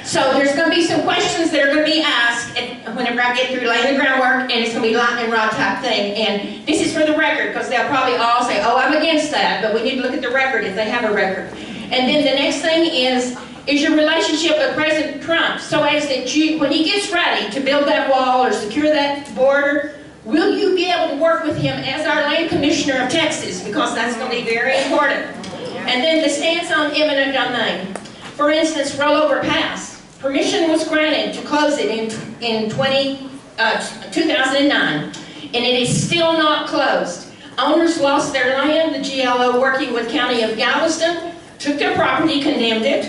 So there's going to be some questions that are going to be asked whenever I get through laying the groundwork, and it's going to be lightning rod type thing. And this is for the record, because they'll probably all say, oh, I'm against that, but we need to look at the record if they have a record. And then the next thing is your relationship with President Trump, so as that when he gets ready to build that wall or secure that border, will you be able to work with him as our land commissioner of Texas? Because that's going to be very important. And then the stance on eminent domain. For instance, rollover pass. Permission was granted to close it in 2009, and it is still not closed. Owners lost their land. The GLO, working with County of Galveston, took their property, condemned it,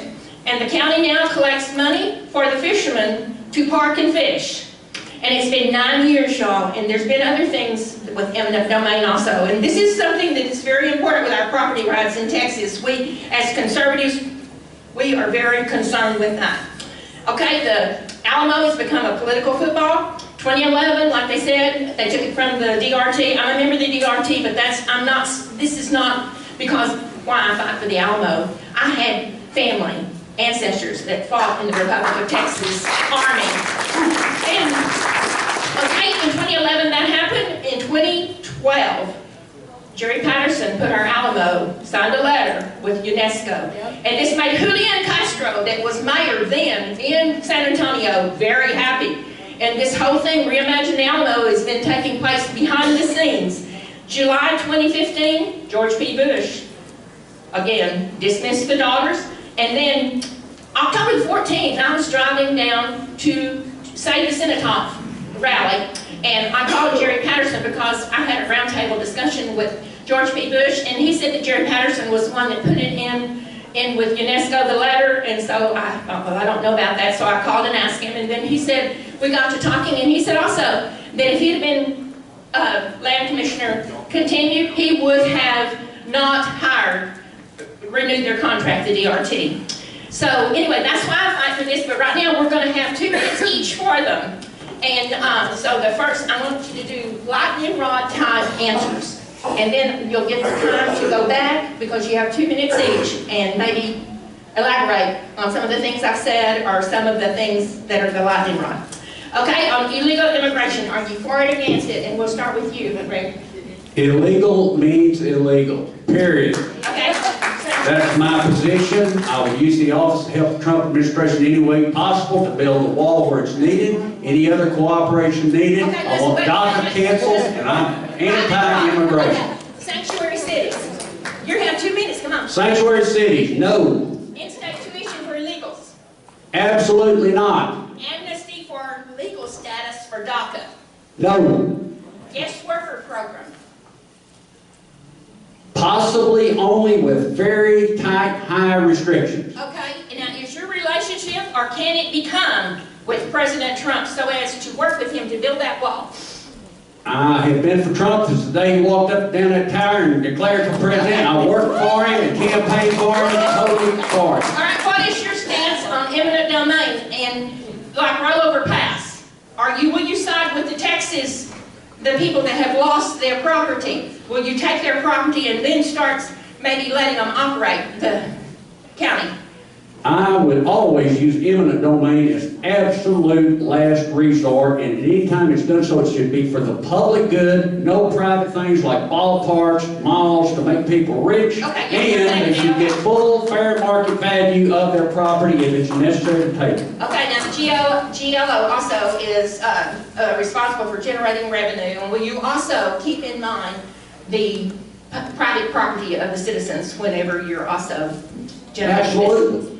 and the county now collects money for the fishermen to park and fish. And it's been 9 years, y'all, and there's been other things with eminent domain also. And this is something that is very important with our property rights in Texas. We, as conservatives, we are very concerned with that. Okay, the Alamo has become a political football. 2011, like they said, they took it from the DRT. I'm a member of the DRT, but this is not because why I fight for the Alamo. I had family, ancestors that fought in the Republic of Texas Army. And, okay, in 2011 that happened. In 2012, Jerry Patterson put our Alamo, signed a letter with UNESCO. And this made Julian Castro, that was mayor then in San Antonio, very happy. And this whole thing, Reimagine the Alamo, has been taking place behind the scenes. July 2015, George P. Bush, again, dismissed the daughters. And then October the 14th, I was driving down to Save the Cenotaph rally. And I called Jerry Patterson because I had a roundtable discussion with George P. Bush, and he said that Jerry Patterson was the one that put it in with UNESCO, the letter, and so I thought, well, I don't know about that, so I called and asked him, and then he said, we got to talking, and he said also that if he had been land commissioner continued, he would have not renewed their contract, the DRT. So anyway, that's why I fight for this, but right now we're going to have 2 minutes each for them. And so the first, I want you to do lightning rod type answers. And then you'll get the time to go back because you have 2 minutes each and maybe elaborate on some of the things I've said or some of the things that are the lightning rod. Okay, on illegal immigration, are you for it or against it? And we'll start with you, Greg. Illegal means illegal, period. Okay. That's my position. I will use the office to help the Trump administration any way possible to build the wall where it's needed, any other cooperation needed. Okay, I want DACA canceled, and I'm anti-immigration. Okay. Sanctuary cities. You have 2 minutes, come on. Sanctuary cities, no. In-state tuition for illegals. Absolutely not. Amnesty for legal status for DACA. No. Guest worker program. Possibly only with very tight, high restrictions. Okay, and now is your relationship, or can it become, with President Trump so as to work with him to build that wall? I have been for Trump since the day he walked up and down that tower and declared for president. I worked for him and campaigned for him and totally for him. All right, what is your stance on eminent domain and like rollover pass? Will you side with the people that have lost their property? Will you take their property and then start maybe letting them operate the county? I would always use eminent domain as absolute last resort, and anytime it's done so, it should be for the public good, no private things like ballparks, malls to make people rich, Okay, and they should get full fair market value of their property if it's necessary to take it. Okay, now the GLO also is responsible for generating revenue, and will you also keep in mind the private property of the citizens whenever you're also generating Absolutely. business?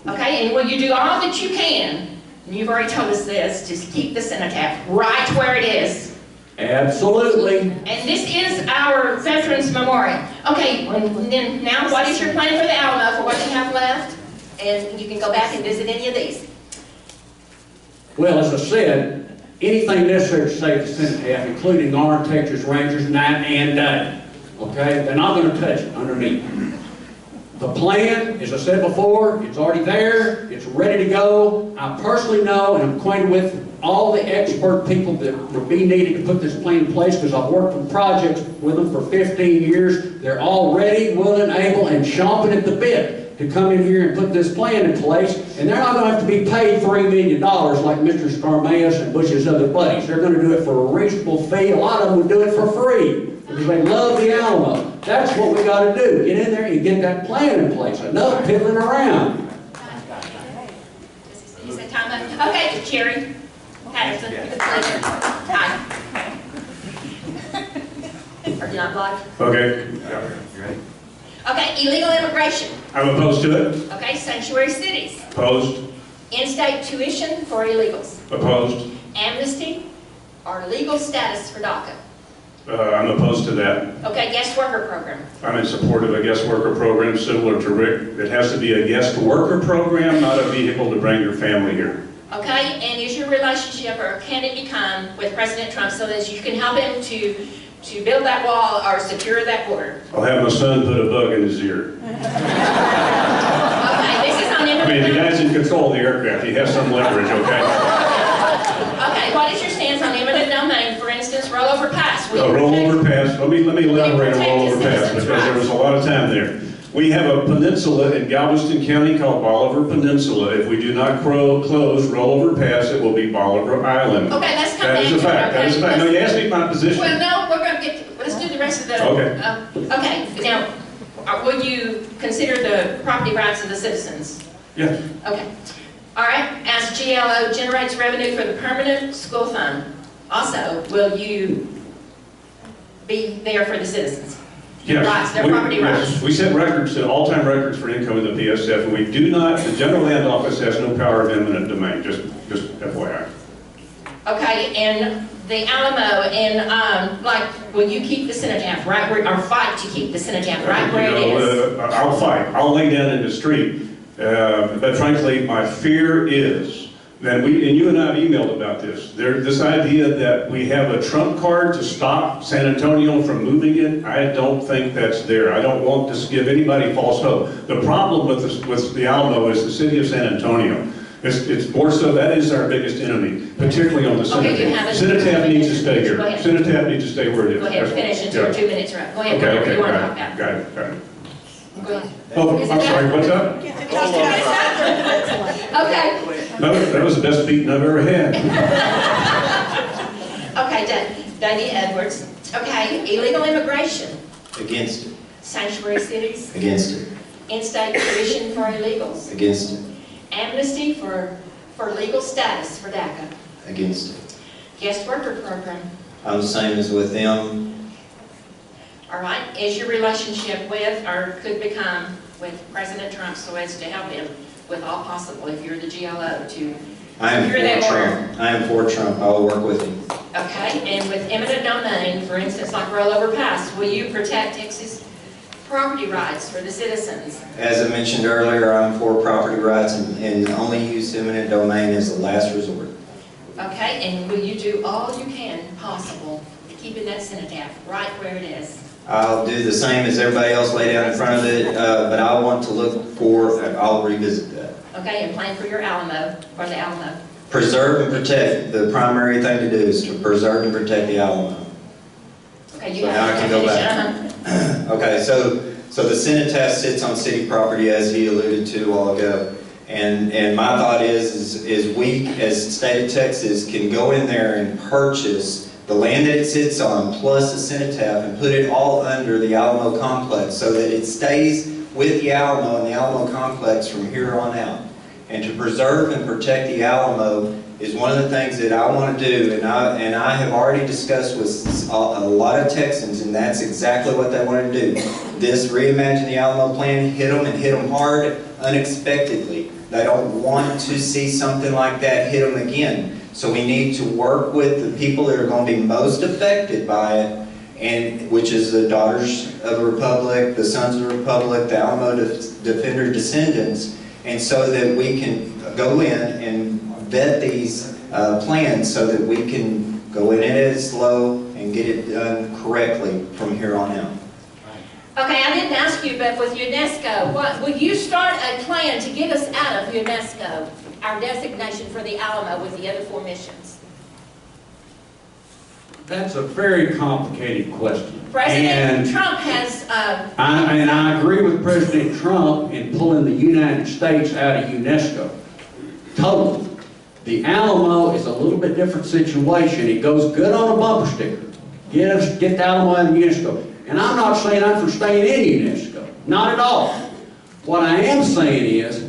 Okay, and will you do all that you can, and you've already told us this, just keep the cenotaph right where it is. Absolutely. And this is our Veterans Memorial. Okay, then now what is your plan for the Alamo, for what you have left? And you can go back and visit any of these. Well, as I said, anything necessary to save the cenotaph, including armed Texas Rangers night and day. Okay, they're not going to touch it underneath. The plan, as I said before, it's already there, it's ready to go. I personally know and I'm acquainted with all the expert people that would be needed to put this plan in place because I've worked on projects with them for 15 years. They're all ready, willing, able, and chomping at the bit to come in here and put this plan in place. And they're not going to have to be paid $3 million like Mr. Scarmaeus and Bush's other buddies. They're going to do it for a reasonable fee. A lot of them would do it for free because they love the Alamo. That's what we got to do. Get in there and get that plan in place. Enough piddling around. You said time up. Okay, Jerry Patterson. Hi. Are you not blocked? Okay. Okay, illegal immigration. I'm opposed to it. Okay, sanctuary cities. Opposed. In-state tuition for illegals. Opposed. Amnesty or legal status for DACA. I'm opposed to that. Okay, guest worker program. I'm in support of a guest worker program similar to Rick. It has to be a guest worker program, not a vehicle to bring your family here. Okay, and is your relationship, or can it become, with President Trump so that you can help him to build that wall or secure that border? I'll have my son put a bug in his ear. Okay, this is on I mean, the guy's in control of the aircraft. He has some leverage, okay? Okay, what is your stance on eminent domain? For instance, rollover pass. A rollover pass. Let me elaborate on rollover pass because there was a lot of time there. We have a peninsula in Galveston County called Bolivar Peninsula. If we do not close rollover pass, it will be Bolivar Island. Okay, let's come That is a fact. That is a fact. No, you asked me my position. Well, no, we're going to get, let's do the rest of the... Okay. Okay, now, will you consider the property rights of the citizens? Yeah. Okay. All right, as GLO generates revenue for the permanent school fund, also, will you be there for the citizens? Yes. Rights, their property rights. We set records, all-time records for income in the PSF, and we do not, the General Land Office has no power of eminent domain, just FYI. Okay, and the Alamo, and like, will you keep the cenotaph right where, or fight to keep the cenotaph right where it is? I'll fight. I'll lay down in the street. But frankly, my fear is that and you and I have emailed about this. This idea that we have a trump card to stop San Antonio from moving it, I don't think that's there. I don't want to give anybody false hope. The problem with the Alamo is the city of San Antonio. It's more so, that is our biggest enemy, particularly on the cenotaph. Cenotaph needs to stay here. Cenotaph needs to stay where it is. Go ahead, finish until your 2 minutes are up. Go ahead, whatever you want to talk about. Got it. Go ahead. Oh, I'm sorry, what's up? Okay. No, that was the best beating I've ever had. Okay, Danny Edwards. Okay, illegal immigration. Against it. Sanctuary cities. Against it. In-state tuition for illegals. Against it. Amnesty for legal status for DACA. Against it. Guest worker program. I'm the same as with them. All right, is your relationship with, or could become, with President Trump so as to help him with all possible, if you're the GLO, to secure that order? I am for Trump. I will work with him. Okay, and with eminent domain, for instance, like rollover pass, will you protect Texas property rights for the citizens? As I mentioned earlier, I'm for property rights and only use eminent domain as the last resort. Okay, and will you do all you can possible to keep that cenotaph right where it is? I'll do the same as everybody else laid out in front of it, but I want to look for, I'll revisit that. Okay, and plan for your Alamo, or the Alamo. Preserve and protect. The primary thing to do is to preserve and protect the Alamo. Okay, you So now I can go back. Okay, so the cenotaph sits on city property, as he alluded to a while ago. And my thought is we, as the state of Texas, can go in there and purchase the land that it sits on, plus the cenotaph, and put it all under the Alamo complex so that it stays with the Alamo and the Alamo complex from here on out. And to preserve and protect the Alamo is one of the things that I want to do, and I have already discussed with a lot of Texans, and that's exactly what they want to do. This Reimagine the Alamo plan hit them hard unexpectedly. They don't want to see something like that hit them again. So we need to work with the people that are going to be most affected by it, and which is the Daughters of the Republic, the Sons of the Republic, the Alamo Defender descendants, and so that we can go in and vet these plans so that we can go in it slow and get it done correctly from here on out. Okay, I didn't ask you, but with UNESCO, will you start a plan to get us out of UNESCO, our designation for the Alamo with the other 4 missions? That's a very complicated question. President Trump has... I agree with President Trump in pulling the United States out of UNESCO. Totally. The Alamo is a little bit different situation. It goes good on a bumper sticker. Get the Alamo out of UNESCO. And I'm not saying I'm for staying in UNESCO. Not at all. What I am saying is,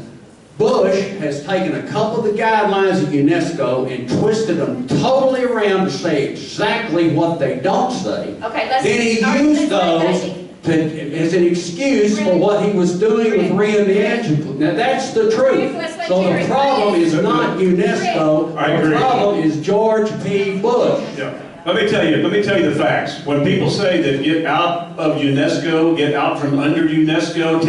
Bush has taken a couple of the guidelines of UNESCO and twisted them totally around to say exactly what they don't say. Okay, let's then he used those as an excuse for what he was doing with Reimagine. Now that's the truth. So the problem is not UNESCO. The problem is George P. Bush. Yeah. Let me tell you the facts. When people say that get out of UNESCO, get out from under UNESCO,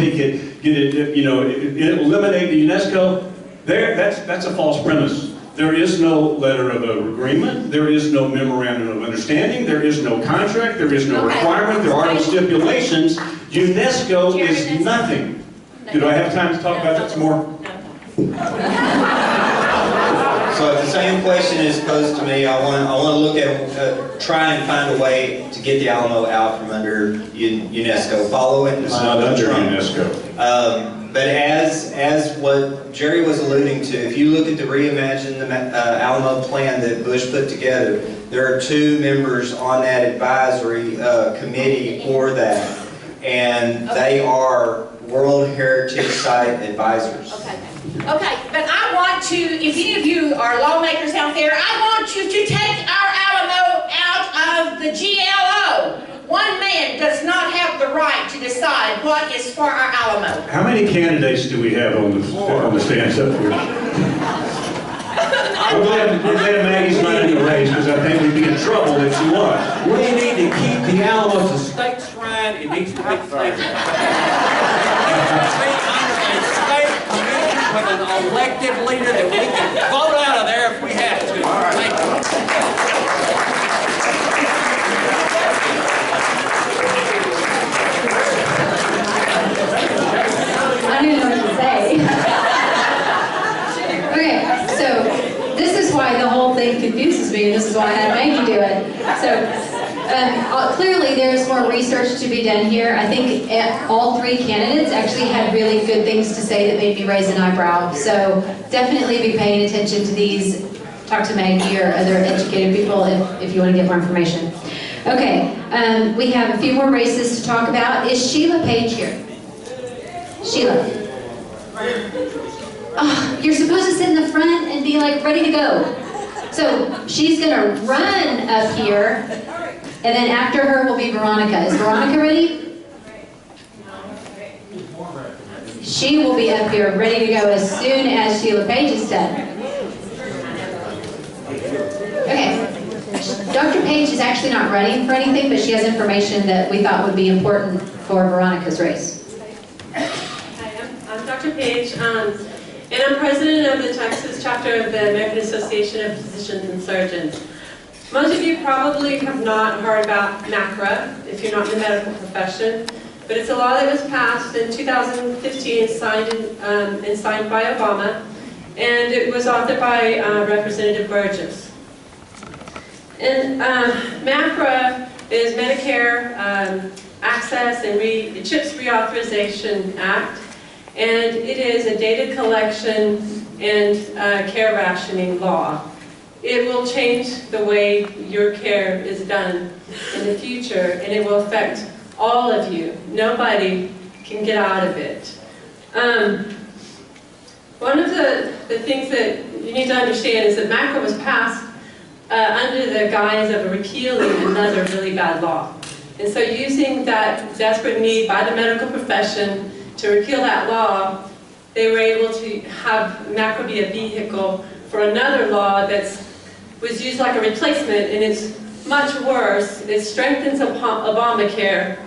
eliminate the UNESCO, that's a false premise. There is no letter of agreement. There is no memorandum of understanding. There is no contract. There is no requirement. There are no stipulations. UNESCO is nothing. Do I have time to talk about that some more? So if the same question is posed to me, I want to look at, try and find a way to get the Alamo out from under UNESCO. Follow it. It's not under UNESCO. But as what Jerry was alluding to, if you look at the Reimagine the Alamo plan that Bush put together, There are 2 members on that advisory committee for that, and they are World Heritage Site advisors. Okay, but I want to, if any of you are lawmakers out there, I want you to take our Alamo out of the GLO. One man does not have the right to decide what is for our Alamo. How many candidates do we have on the stands up here? I'm glad Maggie's not in the race, because I think we'd be in trouble if she was. We need to keep the Alamo as a state shrine. It needs to be state with an elected leader that we can vote out of there if we have to. All right. Thank you. I don't know what to say. Okay, so this is why the whole thing confuses me, and this is why I had Maggie do it. So clearly there's more research to be done here. I think all 3 candidates actually had really good things to say that made me raise an eyebrow. So definitely be paying attention to these. Talk to Maggie or other educated people if you want to get more information. Okay, we have a few more races to talk about. Is Sheila Page here? Sheila. Oh, you're supposed to sit in the front and be like ready to go. So she's gonna run up here, and then after her will be Veronica. Is Veronica ready? She will be up here ready to go as soon as Sheila Page is done. Okay. Dr. Page is actually not running for anything, but she has information that we thought would be important for Veronica's race. Hi, I'm Dr. Page, and I'm president of the Texas chapter of the American Association of Physicians and Surgeons. Most of you probably have not heard about MACRA if you're not in the medical profession, but it's a law that was passed in 2015 and signed by Obama, and it was authored by Representative Burgess. And MACRA is Medicare Access and CHIPS Reauthorization Act, and it is a data collection and care rationing law. It will change the way your care is done in the future, and it will affect all of you. Nobody can get out of it. One of the things that you need to understand is that MACRA was passed under the guise of repealing another really bad law. And so using that desperate need by the medical profession to repeal that law, they were able to have MACRA be a vehicle for another law that was used like a replacement, and it's much worse. It strengthens Obamacare.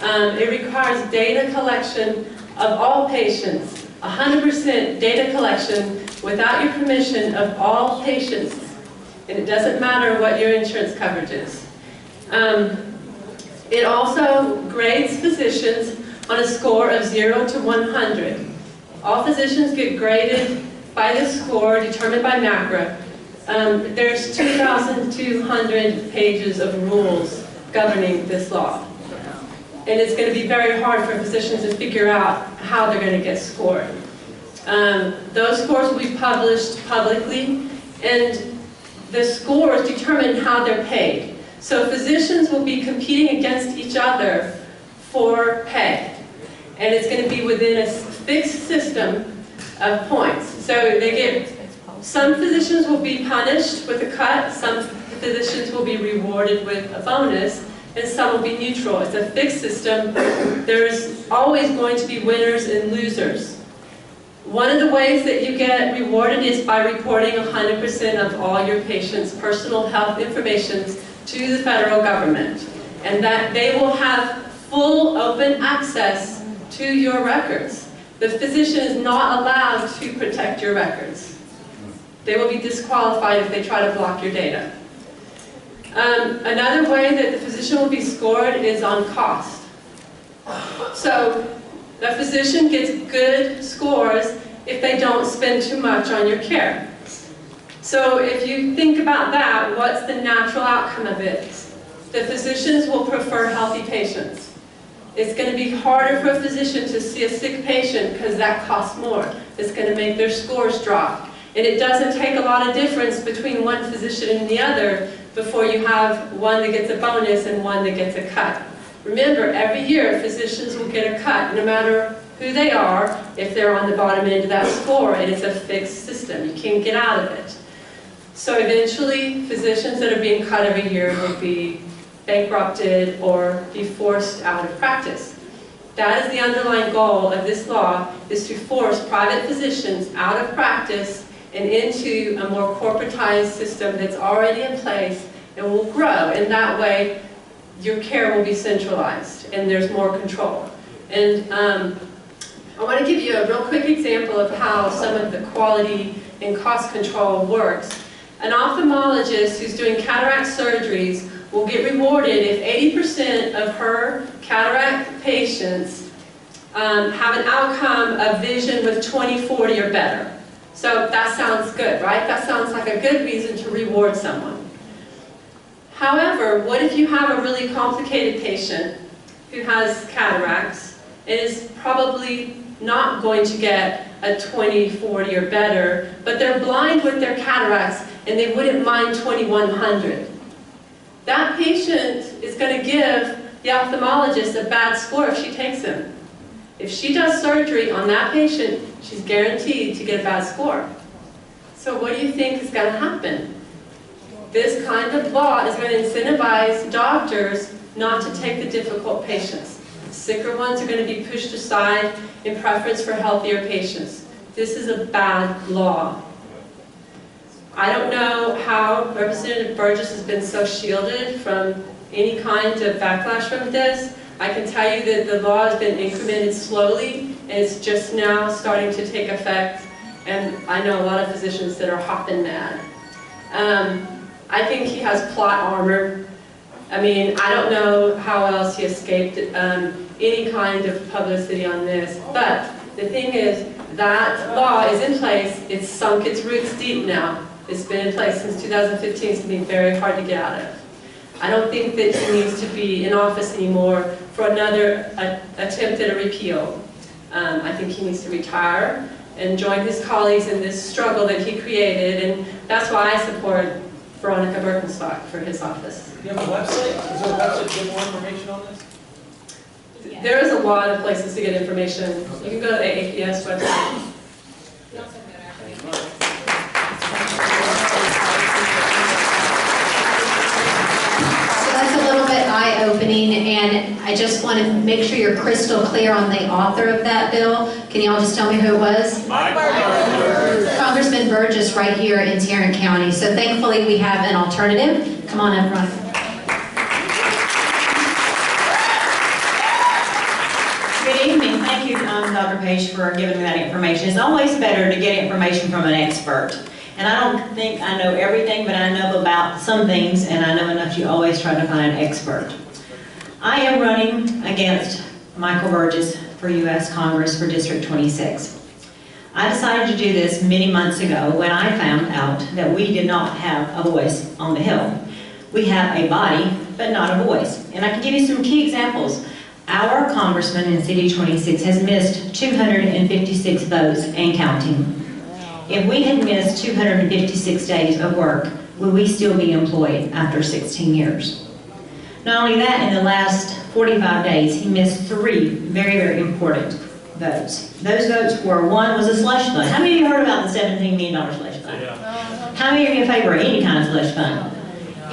It requires data collection of all patients, 100% data collection without your permission of all patients. And it doesn't matter what your insurance coverage is. It also grades physicians on a score of 0 to 100. All physicians get graded by this score determined by MACRA. There's 2,200 pages of rules governing this law. And it's going to be very hard for physicians to figure out how they're going to get scored. Those scores will be published publicly, and the scores determine how they're paid. So physicians will be competing against each other for pay. And it's going to be within a fixed system of points. So they get, some physicians will be punished with a cut, some physicians will be rewarded with a bonus, and some will be neutral. It's a fixed system. There's always going to be winners and losers. One of the ways that you get rewarded is by reporting 100% of all your patients' personal health information to the federal government, and that they will have full open access to your records. The physician is not allowed to protect your records. They will be disqualified if they try to block your data. Another way that the physician will be scored is on cost. So the physician gets good scores if they don't spend too much on your care. So if you think about that, what's the natural outcome of it? The physicians will prefer healthy patients. It's going to be harder for a physician to see a sick patient because that costs more. It's going to make their scores drop. And it doesn't take a lot of difference between one physician and the other before you have one that gets a bonus and one that gets a cut. Remember, every year physicians will get a cut, no matter who they are, if they're on the bottom end of that score, and it's a fixed system. You can't get out of it. So eventually, physicians that are being cut every year will be bankrupted or be forced out of practice. That is the underlying goal of this law, is to force private physicians out of practice and into a more corporatized system that's already in place and will grow. And that way, your care will be centralized and there's more control. And I want to give you a real quick example of how some of the quality and cost control works. An ophthalmologist who's doing cataract surgeries will get rewarded if 80% of her cataract patients have an outcome of vision with 20/40 or better. So that sounds good, right? That sounds like a good reason to reward someone. However, what if you have a really complicated patient who has cataracts and is probably not going to get a 20/40 or better, but they're blind with their cataracts and they wouldn't mind 2100. That patient is going to give the ophthalmologist a bad score if she takes him. If she does surgery on that patient, she's guaranteed to get a bad score. So what do you think is going to happen? This kind of law is going to incentivize doctors not to take the difficult patients. The sicker ones are going to be pushed aside in preference for healthier patients. This is a bad law. I don't know how Representative Burgess has been so shielded from any kind of backlash from this. I can tell you that the law has been incremented slowly, and it's just now starting to take effect, and I know a lot of physicians that are hopping mad. I think he has plot armor. I mean, I don't know how else he escaped any kind of publicity on this, but the thing is, that law is in place. It's sunk its roots deep now. It's been in place since 2015. It's going to be very hard to get out of. I don't think that he needs to be in office anymore for another attempt at a repeal. I think he needs to retire and join his colleagues in this struggle that he created, and that's why I support Veronica Birkenstock for his office. Do you have a website? Is there a website to get more information on this? There is a lot of places to get information. You can go to the AAPS website. Eye-opening, and I just want to make sure you're crystal clear on the author of that bill. Can you all just tell me who it was? Congressman Burgess, right here in Tarrant County. So thankfully we have an alternative. Come on up, Ron. Good evening. Thank you, Dr. Page, for giving me that information. It's always better to get information from an expert. And I don't think I know everything, but I know about some things, and I know enough to always try to find an expert. I am running against Michael Burgess for U.S. Congress for District 26. I decided to do this many months ago when I found out that we did not have a voice on the Hill. We have a body, but not a voice. And I can give you some key examples. Our congressman in City 26 has missed 256 votes and counting. If we had missed 256 days of work, would we still be employed after 16 years? Not only that, in the last 45 days, he missed 3 very, very important votes. Those votes were, one was a slush fund. How many of you heard about the $17 million slush fund? How many of you in favor of any kind of slush fund?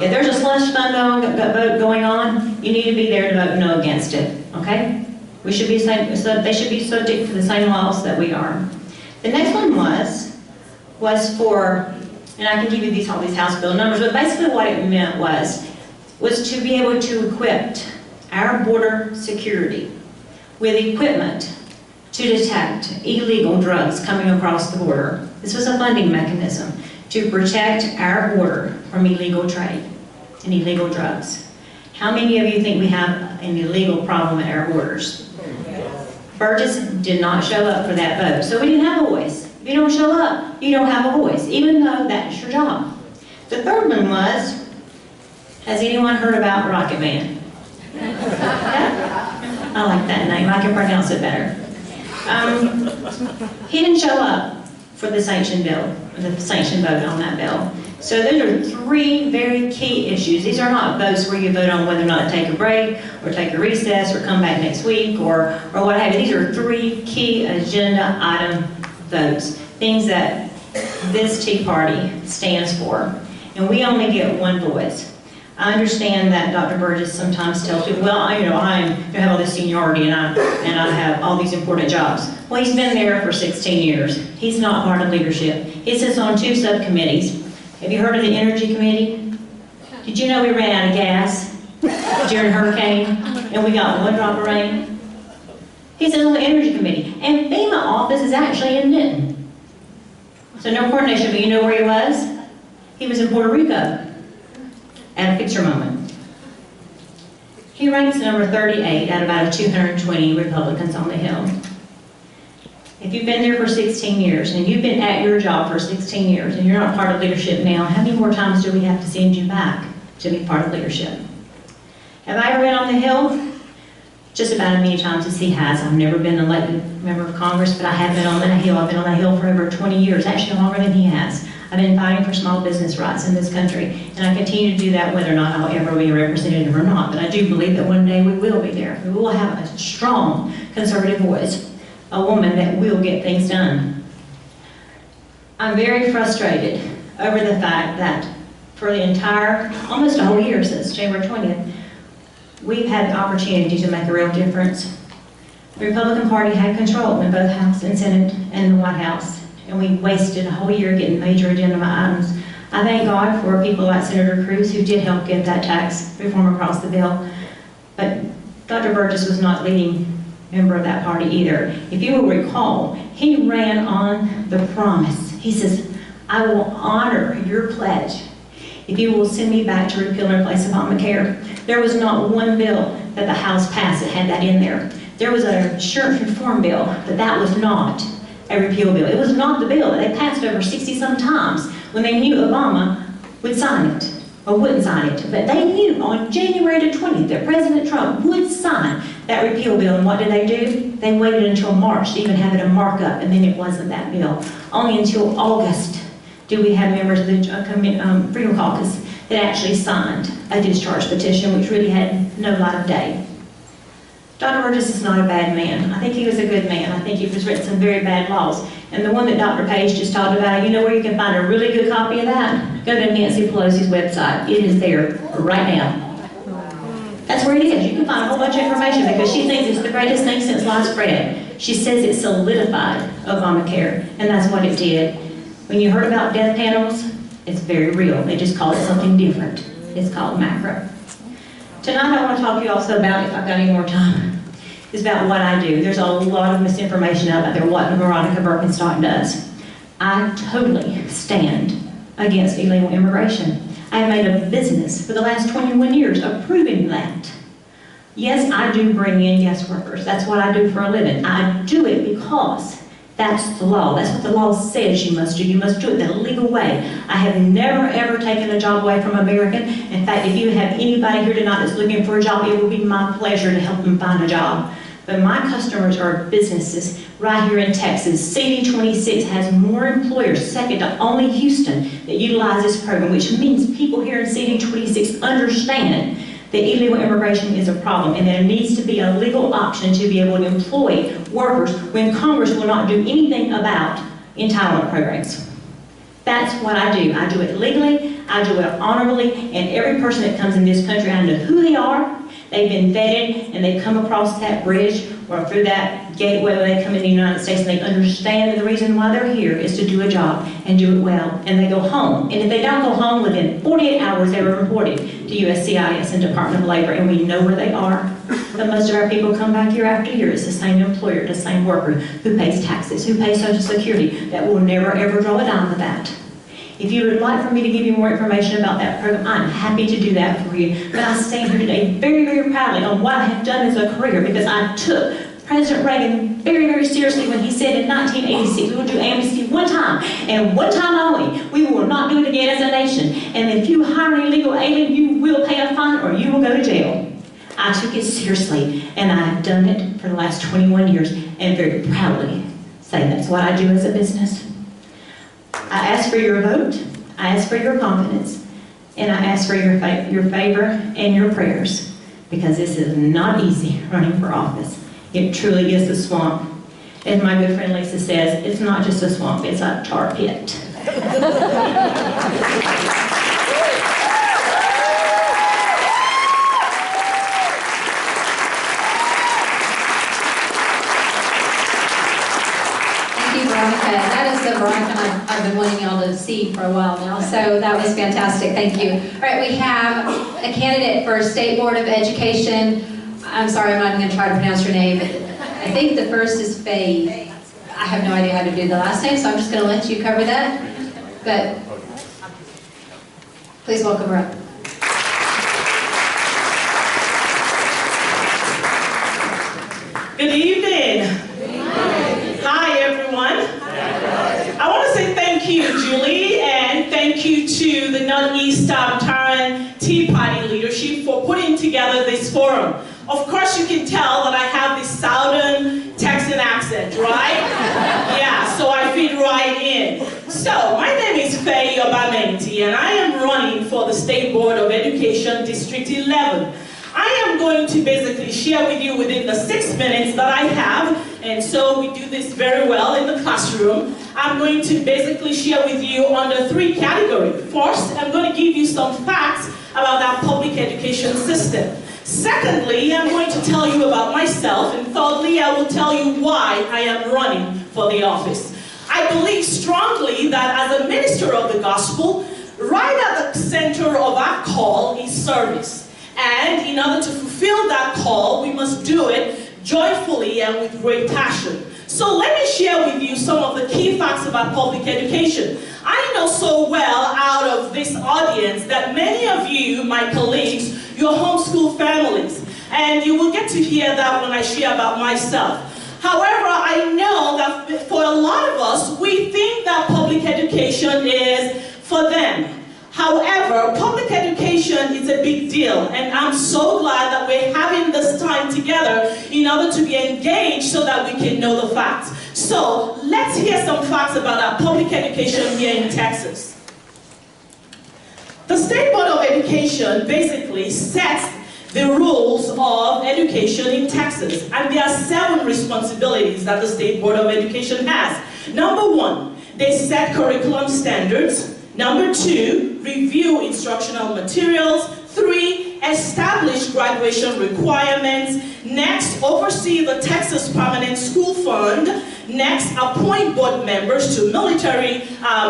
If there's a slush fund vote going on, you need to be there to vote no against it, okay? We should be they should be subject to the same laws that we are. The next one was for, and I can give you all these House bill numbers, but basically what it meant was to be able to equip our border security with equipment to detect illegal drugs coming across the border. This was a funding mechanism to protect our border from illegal trade and illegal drugs. How many of you think we have an illegal problem at our borders? Burgess did not show up for that vote, so we didn't have a voice. If you don't show up, you don't have a voice, even though that's your job. The third one was, has anyone heard about Rocket Man? Yeah? I like that name, I can pronounce it better. He didn't show up for the sanction bill, the sanction vote on that bill. So those are three very key issues. These are not votes where you vote on whether or not to take a break, or take a recess, or come back next week, or what have you. These are three key agenda item votes, things that this Tea Party stands for. And we only get one voice. I understand that Dr. Burgess sometimes tells people, well, I have all this seniority and I have all these important jobs. Well, he's been there for 16 years. He's not part of leadership. He sits on 2 subcommittees. Have you heard of the Energy Committee? Did you know we ran out of gas during hurricane and we got 1 drop of rain? He sits on the Energy Committee. And FEMA office is actually in Denton. So no coordination, but you know where he was? He was in Puerto Rico at a picture moment. He ranks number 38 out of about 220 Republicans on the Hill. If you've been there for 16 years, and you've been at your job for 16 years, and you're not part of leadership now, how many more times do we have to send you back to be part of leadership? Have I ever been on the Hill? Just about as many times as he has. I've never been an elected member of Congress, but I have been on that Hill. I've been on that Hill for over 20 years, actually longer than he has. I've been fighting for small business rights in this country, and I continue to do that whether or not I'll ever be a representative or not. But I do believe that one day we will be there. We will have a strong conservative voice, a woman that will get things done. I'm very frustrated over the fact that for the entire, almost a whole year since January 20th, we've had the opportunity to make a real difference. The Republican Party had control in both House and Senate and the White House, and we wasted a whole year getting major agenda items. I thank God for people like Senator Cruz who did help get that tax reform across the bill, but Dr. Burgess was not leading member of that party either. If you will recall, he ran on the promise. He says, I will honor your pledge if you will send me back to repeal and replace Obamacare. There was not one bill that the House passed that had that in there. There was an insurance reform bill, but that was not a repeal bill. It was not the bill that they passed over 60-some times when they knew Obama would sign it, or wouldn't sign it. But they knew on January the 20th that President Trump would sign that repeal bill, and what did they do? They waited until March to even have it a markup, and then it wasn't that bill. Only until August did we have members of the Freedom Caucus that actually signed a discharge petition, which really had no light of day. Dr. Burgess is not a bad man. I think he was a good man. I think he was written some very bad laws. And the one that Dr. Page just talked about, you know where you can find a really good copy of that? Go to Nancy Pelosi's website. It is there right now. That's where it is. You can find a whole bunch of information because she thinks it's the greatest thing since sliced bread. She says it solidified Obamacare, and that's what it did. When you heard about death panels, it's very real. They just call it something different. It's called macro. Tonight I want to talk to you also about, if I've got any more time, is about what I do. There's a lot of misinformation out there what Veronica Birkenstock does. I totally stand against illegal immigration. I have made a business for the last 21 years of proving that. Yes, I do bring in guest workers. That's what I do for a living. I do it because that's the law. That's what the law says you must do. You must do it the legal way. I have never, ever taken a job away from an American. In fact, if you have anybody here tonight that's looking for a job, it will be my pleasure to help them find a job. But my customers are businesses right here in Texas. CD26 has more employers, second to only Houston, that utilize this program, which means people here in CD26 understand that illegal immigration is a problem and that there needs to be a legal option to be able to employ workers when Congress will not do anything about entitlement programs. That's what I do. I do it legally, I do it honorably, and every person that comes in this country, I know who they are, they've been vetted, and they come across that bridge or through that gateway when they come in the United States, and they understand that the reason why they're here is to do a job and do it well, and they go home. And if they don't go home within 48 hours, they were reported to USCIS and Department of Labor, and we know where they are. But most of our people come back year after year. It's the same employer, the same worker who pays taxes, who pays Social Security, that will never ever draw a dime of that. If you would like for me to give you more information about that program, I'm happy to do that for you. But I stand here today very, very proudly on what I have done as a career because I took President Reagan very, very seriously when he said in 1986 we will do amnesty one time and one time only. We will not do it again as a nation. And if you hire an illegal alien, you will pay a fine or you will go to jail. I took it seriously and I have done it for the last 21 years and very proudly say that's what I do as a business. I ask for your vote. I ask for your confidence, and I ask for your favor and your prayers, because this is not easy running for office. It truly is a swamp. As my good friend Lisa says, it's not just a swamp, it's a tar pit. That is the Veronica I've been wanting y'all to see for a while now, so that was fantastic. Thank you. All right, we have a candidate for State Board of Education. I'm sorry, I'm not even going to try to pronounce your name, but I think the first is Faye. I have no idea how to do the last name, so I'm just going to let you cover that. But please welcome her up. Good evening. Hi, everyone. I want to say thank you, Julie, and thank you to the Northeast Tarrant Tea Party leadership for putting together this forum. Of course, you can tell that I have this Southern Texan accent, right? Yeah, so I fit right in. So, my name is Faye Obamenti, and I am running for the State Board of Education District 11. I am going to basically share with you within the 6 minutes that I have, and so we do this very well in the classroom. I'm going to basically share with you under 3 categories. First, I'm going to give you some facts about our public education system. Secondly, I'm going to tell you about myself, and thirdly, I will tell you why I am running for the office. I believe strongly that as a minister of the gospel, right at the center of our call is service. And in order to fulfill that call, we must do it joyfully and with great passion. So let me share with you some of the key facts about public education. I know so well out of this audience that many of you, my colleagues, your homeschool families, and you will get to hear that when I share about myself. However, I know that for a lot of us, we think that public education is for them. However, public education is a big deal, and I'm so glad that we're having this time together in order to be engaged so that we can know the facts. So, let's hear some facts about our public education here in Texas. The State Board of Education basically sets the rules of education in Texas, and there are 7 responsibilities that the State Board of Education has. Number 1, they set curriculum standards. Number 2, review instructional materials. 3, establish graduation requirements. Next, oversee the Texas Permanent School Fund. Next, appoint board members to military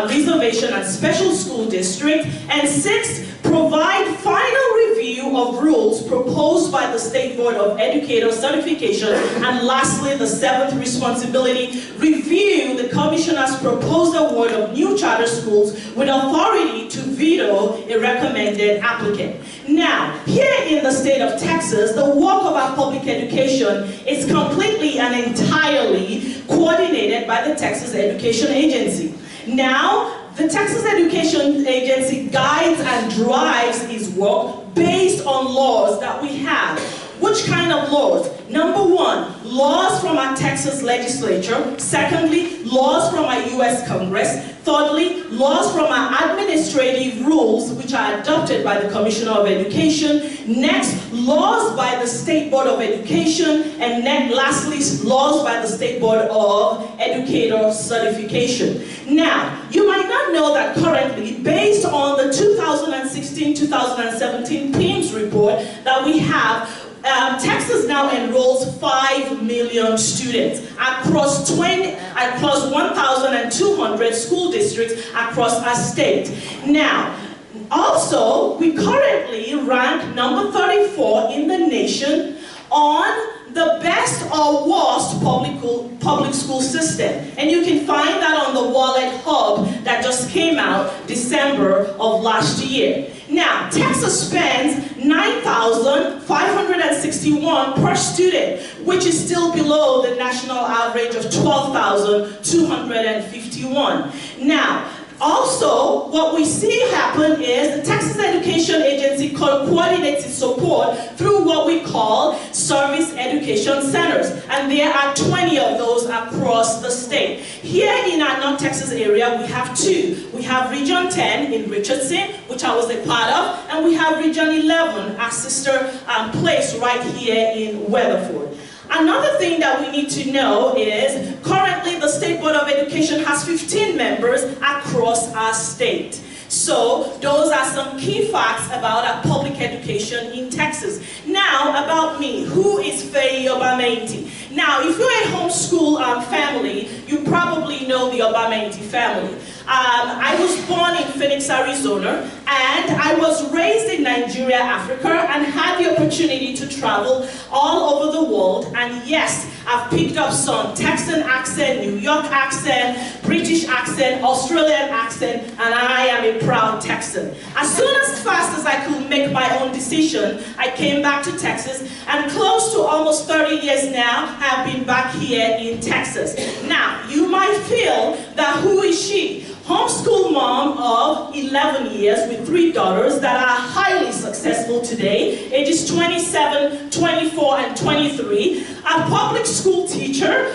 reservation and special school district. And 6, provide final review of rules proposed by the State Board of Educator Certification. And lastly, the 7th responsibility, review the Commissioner's proposed award of new charter schools with authority to veto a recommended applicant. Now, here in the state of Texas, the work of our public education is completely and entirely coordinated by the Texas Education Agency. Now, the Texas Education Agency guides and drives its work based on laws that we have. Which kind of laws? Number 1, laws from our Texas legislature. Secondly, laws from our U.S. Congress. Thirdly, laws from our administrative rules, which are adopted by the Commissioner of Education. Next, laws by the State Board of Education. And lastly, laws by the State Board of Educator Certification. Now, you might not know that currently, based on the 2016-2017 PIMS report that we have, Texas now enrolls 5 million students across 1,200 school districts across our state. Now, also, we currently rank number 34 in the nation on the best or worst public school system. And you can find that on the Wallet Hub that just came out December of last year. Now, Texas spends $9,561 per student, which is still below the national average of $12,251. Now, Also, what we see happen is the Texas Education Agency coordinates its support through what we call service education centers. And there are 20 of those across the state. Here in our North Texas area, we have 2. We have Region 10 in Richardson, which I was a part of, and we have Region 11, our sister place right here in Weatherford. Another thing that we need to know is currently the State Board of Education has 15 members across our state. So those are some key facts about our public education in Texas. Now about me, who is Faye Obamenti? Now if you're a homeschool family, you probably know the Obamenti family. I was born in Phoenix, Arizona, and I was raised in Nigeria, Africa, and had the opportunity to travel all over the world. And yes, I've picked up some Texan accent, New York accent, British accent, Australian accent, and I am a proud Texan. As soon as fast as I could make my own decision, I came back to Texas, and close to almost 30 years now, I've been back here in Texas. Now, you might feel that who is she? Homeschool mom of 11 years with 3 daughters that are highly successful today, ages 27, 24, and 23. A public school teacher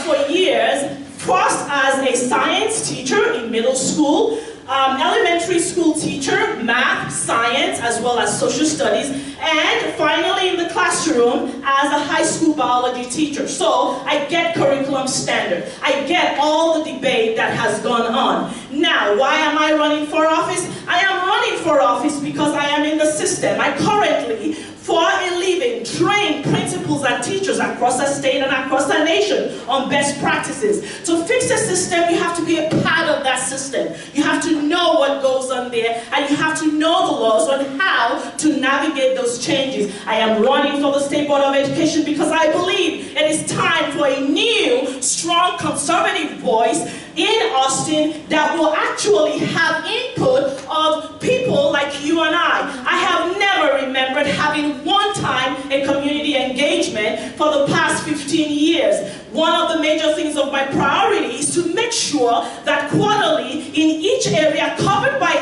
for years, first as a science teacher in middle school, elementary school teacher, math, science, as well as social studies, and finally in the classroom as a high school biology teacher. So I get curriculum standard. I get all the debate that has gone on. Now, why am I running for office? I am running for office because I am in the system. I currently, for a living, train principals and teachers across the state and across the nation on best practices. To fix a system, you have to be a part of that system. You have to know what goes on there, and you have to know the laws on how to navigate those changes. I am running for the State Board of Education because I believe it is time for a new, strong, conservative voice in Austin that will actually have input of people like you and I. I have never remembered having one time a community engagement for the past 15 years. One of the major things of my priority is to make sure that quarterly in each area covered by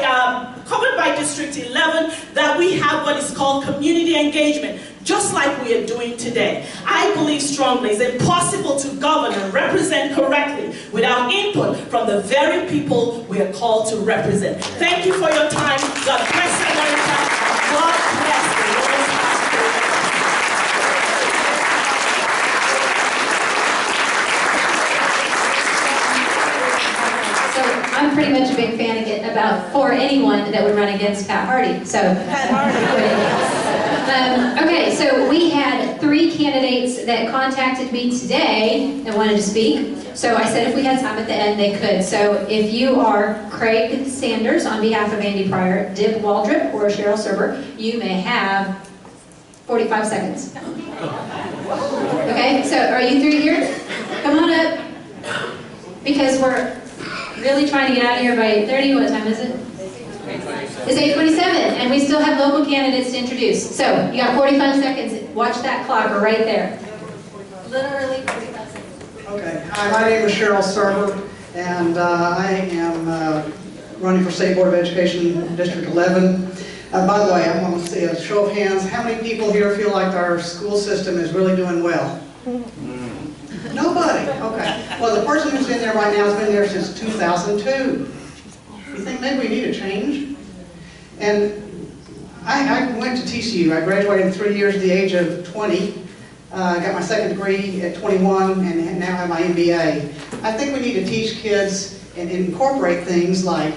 District 11 that we have what is called community engagement, just like we are doing today. I believe strongly it's impossible to govern and represent correctly without input from the very people we are called to represent. Thank you for your time. God bless America. God bless the Lord's house. I'm pretty much a big fan of getting about for anyone that would run against Pat Hardy. So, okay, so we had 3 candidates that contacted me today and wanted to speak. So I said if we had time at the end, they could. So if you are Craig Sanders on behalf of Andy Pryor, Dib Waldrop, or Cheryl Serber, you may have 45 seconds. Okay, so are you 3 here? Come on up. Because we're really trying to get out of here by 8:30. What time is it? It's 8:27, and we still have local candidates to introduce. So, you got 45 seconds. Watch that clock right there. Literally 45 seconds. Okay. Hi, my name is Cheryl Serber, and I am running for State Board of Education, District 11. By the way, I want to see a show of hands. How many people here feel like our school system is really doing well? Nobody? Okay. Well, the person who's in there right now has been there since 2002. You think maybe we need a change? And I went to TCU. I graduated in 3 years at the age of 20. Got my second degree at 21 and now have my MBA. I think we need to teach kids and incorporate things like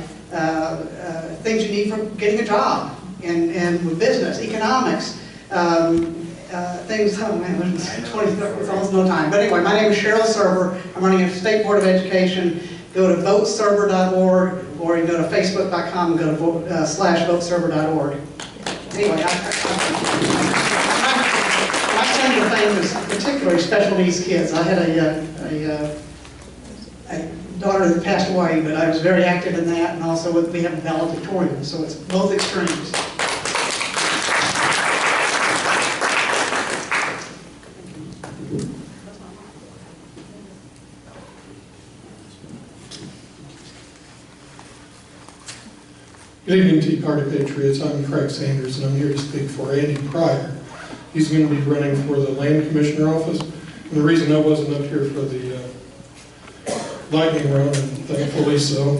things you need for getting a job and with business, economics, things, oh man, there's almost no time. But anyway, my name is Cheryl Serber. I'm running for State Board of Education. Go to voteserber.org, or you can go to facebook.com and go to /voteserber.org. Anyway, my claim to fame is particularly special needs kids. I had a daughter that passed away, but I was very active in that, and also we have a valedictorian, so it's both extremes. Good evening, Tea Party Patriots. I'm Craig Sanders, and I'm here to speak for Andy Pryor. He's going to be running for the Land Commissioner office. And the reason I wasn't up here for the lightning round, and thankfully so,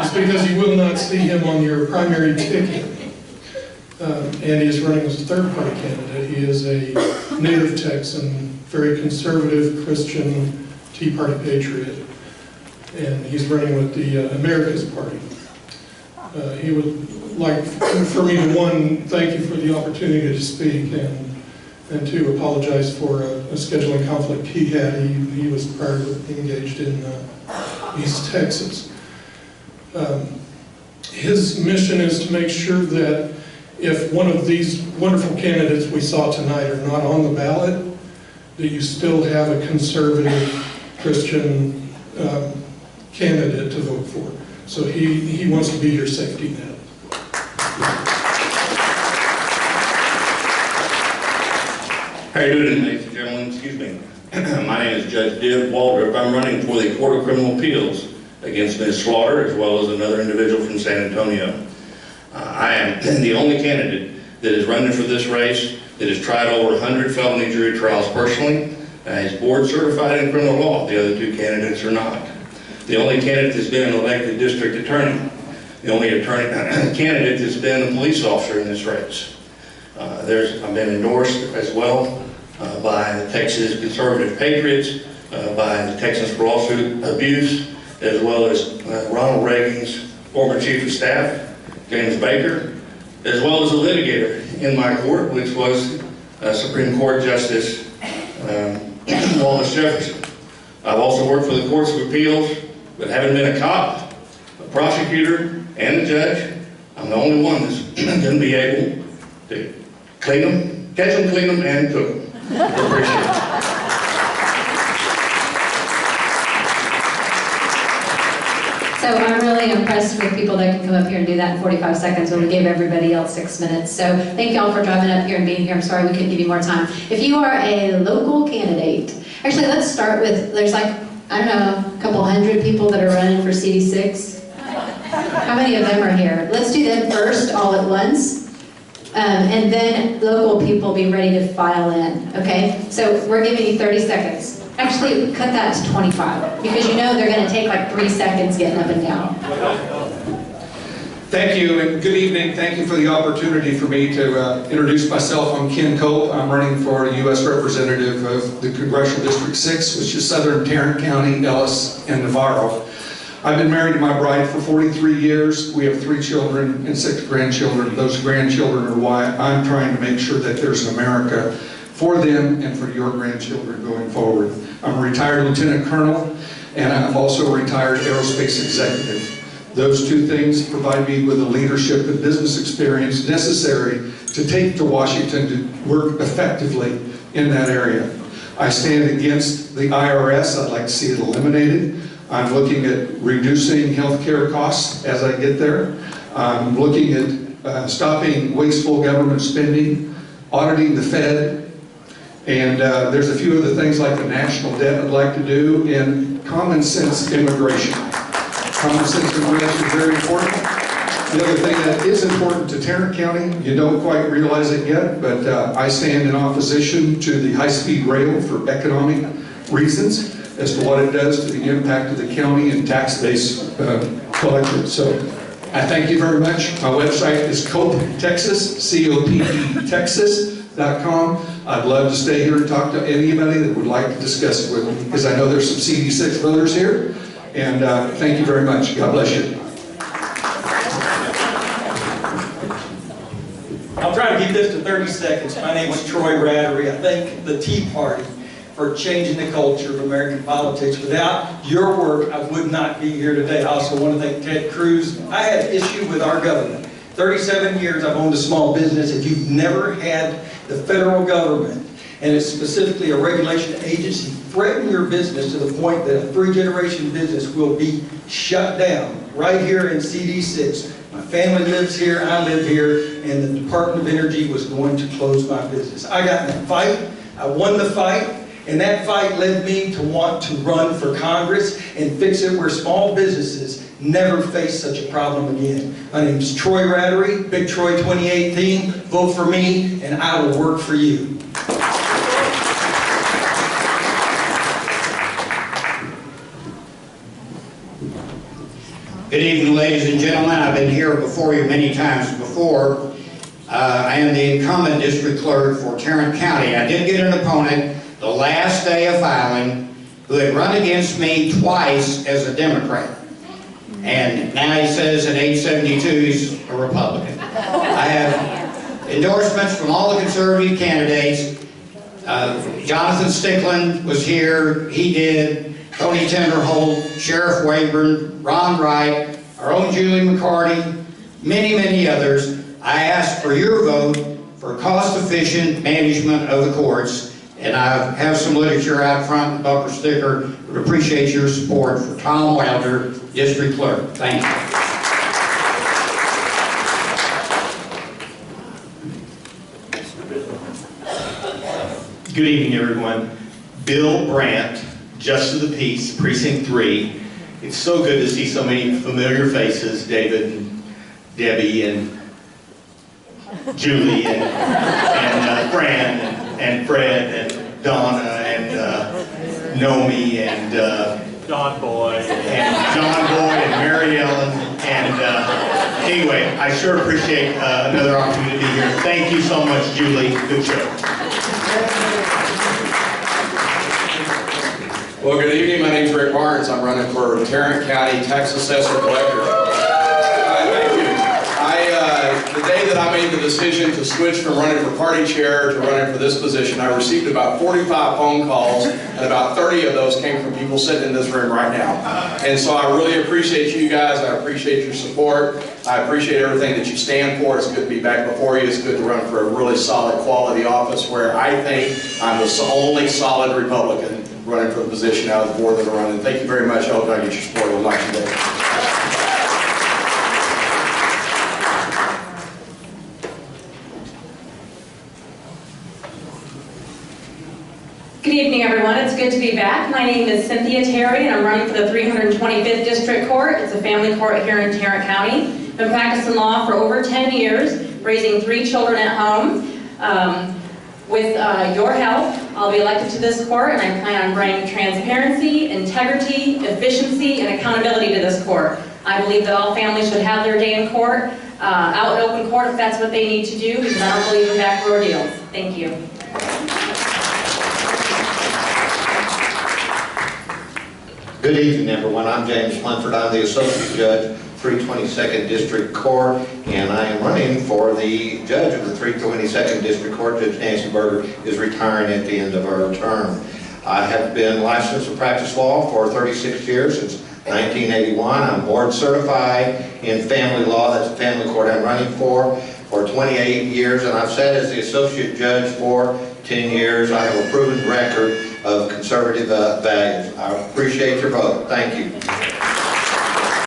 is because you will not see him on your primary ticket. Andy is running as a third-party candidate. He is a native Texan, very conservative Christian Tea Party patriot, and he's running with the America's Party. He would like for me to, one, thank you for the opportunity to speak, and two, apologize for a scheduling conflict he had. He was prior engaged in East Texas. His mission is to make sure that if one of these wonderful candidates we saw tonight are not on the ballot, that you still have a conservative Christian candidate to vote for. So he wants to be your safety net. How are you doing, ladies and gentlemen? Excuse me. My name is Judge Div Waldrop. I'm running for the Court of Criminal Appeals against Ms. Slaughter, as well as another individual from San Antonio. I am the only candidate that is running for this race that has tried over 100 felony jury trials personally, is board certified in criminal law. The other two candidates are not. The only candidate that's been an elected district attorney. The only candidate that's been a police officer in this race. I've been endorsed as well by the Texas Conservative Patriots, by the Texans for Lawsuit Abuse, as well as Ronald Reagan's former Chief of Staff, James Baker, as well as a litigator in my court, which was Supreme Court Justice Wallace Jefferson. I've also worked for the Courts of Appeals, but haven't been a cop, a prosecutor, and a judge. I'm the only one that's going to be able to clean them, catch them, clean them, and cook them. I appreciate it. So I'm really impressed with people that can come up here and do that in 45 seconds when we gave everybody else 6 minutes. So thank y'all for driving up here and being here. I'm sorry we couldn't give you more time. If you are a local candidate, actually let's start with, there's like, I don't know, a couple hundred people that are running for CD6. How many of them are here? Let's do them first all at once. And then local people be ready to file in, okay? So we're giving you 30 seconds. Actually, cut that to 25, because you know they're going to take like 3 seconds getting up and down. Thank you, and good evening. Thank you for the opportunity for me to introduce myself. I'm Ken Cope. I'm running for U.S. Representative of the Congressional District 6, which is Southern Tarrant County, Ellis, and Navarro. I've been married to my bride for 43 years. We have 3 children and 6 grandchildren. Those grandchildren are why I'm trying to make sure that there's an America for them and for your grandchildren going forward. I'm a retired lieutenant colonel, and I'm also a retired aerospace executive. Those 2 things provide me with the leadership and business experience necessary to take to Washington to work effectively in that area. I stand against the IRS. I'd like to see it eliminated. I'm looking at reducing health care costs as I get there. I'm looking at stopping wasteful government spending, auditing the Fed, and there's a few other things like the national debt I'd like to do, and common sense immigration. Common sense immigration is very important. The other thing that is important to Tarrant County, you don't quite realize it yet, but I stand in opposition to the high-speed rail for economic reasons as to what it does to the impact of the county and tax base collected. So I thank you very much. My website is Cope, Texas, C-O-P-E, Texas.com. I'd love to stay here and talk to anybody that would like to discuss it with me, because I know there's some CD6 voters here. And thank you very much. God bless you. I'll try to keep this to 30 seconds. My name is Troy Rattery. I thank the Tea Party for changing the culture of American politics. Without your work, I would not be here today. I also want to thank Ted Cruz. I had an issue with our government. 37 years I've owned a small business. If you've never had the federal government, and it's specifically a regulation agency, threaten your business to the point that a 3-generation business will be shut down right here in CD6. My family lives here, I live here, and the Department of Energy was going to close my business. I got in that fight, I won the fight, And that fight led me to want to run for Congress and fix it where small businesses never face such a problem again. My name is Troy Rattery, Big Troy 2018. Vote for me, and I will work for you. Good evening, ladies and gentlemen. I've been here before you many times before. I am the incumbent district clerk for Tarrant County. I did get an opponent the last day of filing who had run against me twice as a Democrat. And now he says at age 72 he's a Republican. I have endorsements from all the conservative candidates. Jonathan Stickland was here. He did. Tony Tenderholt, Sheriff Wayburn, Ron Wright, our own Julie McCarty, many, many others. I ask for your vote for cost-efficient management of the courts, and I have some literature out front, bumper sticker. Would appreciate your support for Tom Wilder, District Clerk. Thank you. Good evening, everyone. Bill Brandt, Justice of the Peace, Precinct 3. It's so good to see so many familiar faces, David and Debbie and Julie and Fran and Fred and Donna and Nomi and John Boy and Mary Ellen. And anyway, I sure appreciate another opportunity to be here. Thank you so much, Julie. Good show. Well, good evening. My name is Rick Barnes. I'm running for Tarrant County Tax Assessor Collector. Thank you. The day that I made the decision to switch from running for party chair to running for this position, I received about 45 phone calls, and about 30 of those came from people sitting in this room right now. And so I really appreciate you guys. I appreciate your support. I appreciate everything that you stand for. It's good to be back before you. It's good to run for a really solid quality office where I think I'm the only solid Republican running for the position out of the board that are running. Thank you very much. I hope I get your support on election day. Good evening, everyone. It's good to be back. My name is Cynthia Terry, and I'm running for the 325th District Court. It's a family court here in Tarrant County. I've been practicing law for over 10 years, raising 3 children at home. With your help, I'll be elected to this court, and I plan on bringing transparency, integrity, efficiency, and accountability to this court. I believe that all families should have their day in court, out in open court if that's what they need to do, because I don't believe in backdoor deals. Thank you. Good evening, everyone. I'm James Munford. I'm the Associate Judge, 322nd District Court, and I am running for the judge of the 322nd District Court. Judge Nancy Berger is retiring at the end of her term. I have been licensed to practice law for 36 years, since 1981. I'm board certified in family law. That's the family court I'm running for 28 years, and I've sat as the Associate Judge for 10 years. I have a proven record of conservative values. I appreciate your vote. Thank you.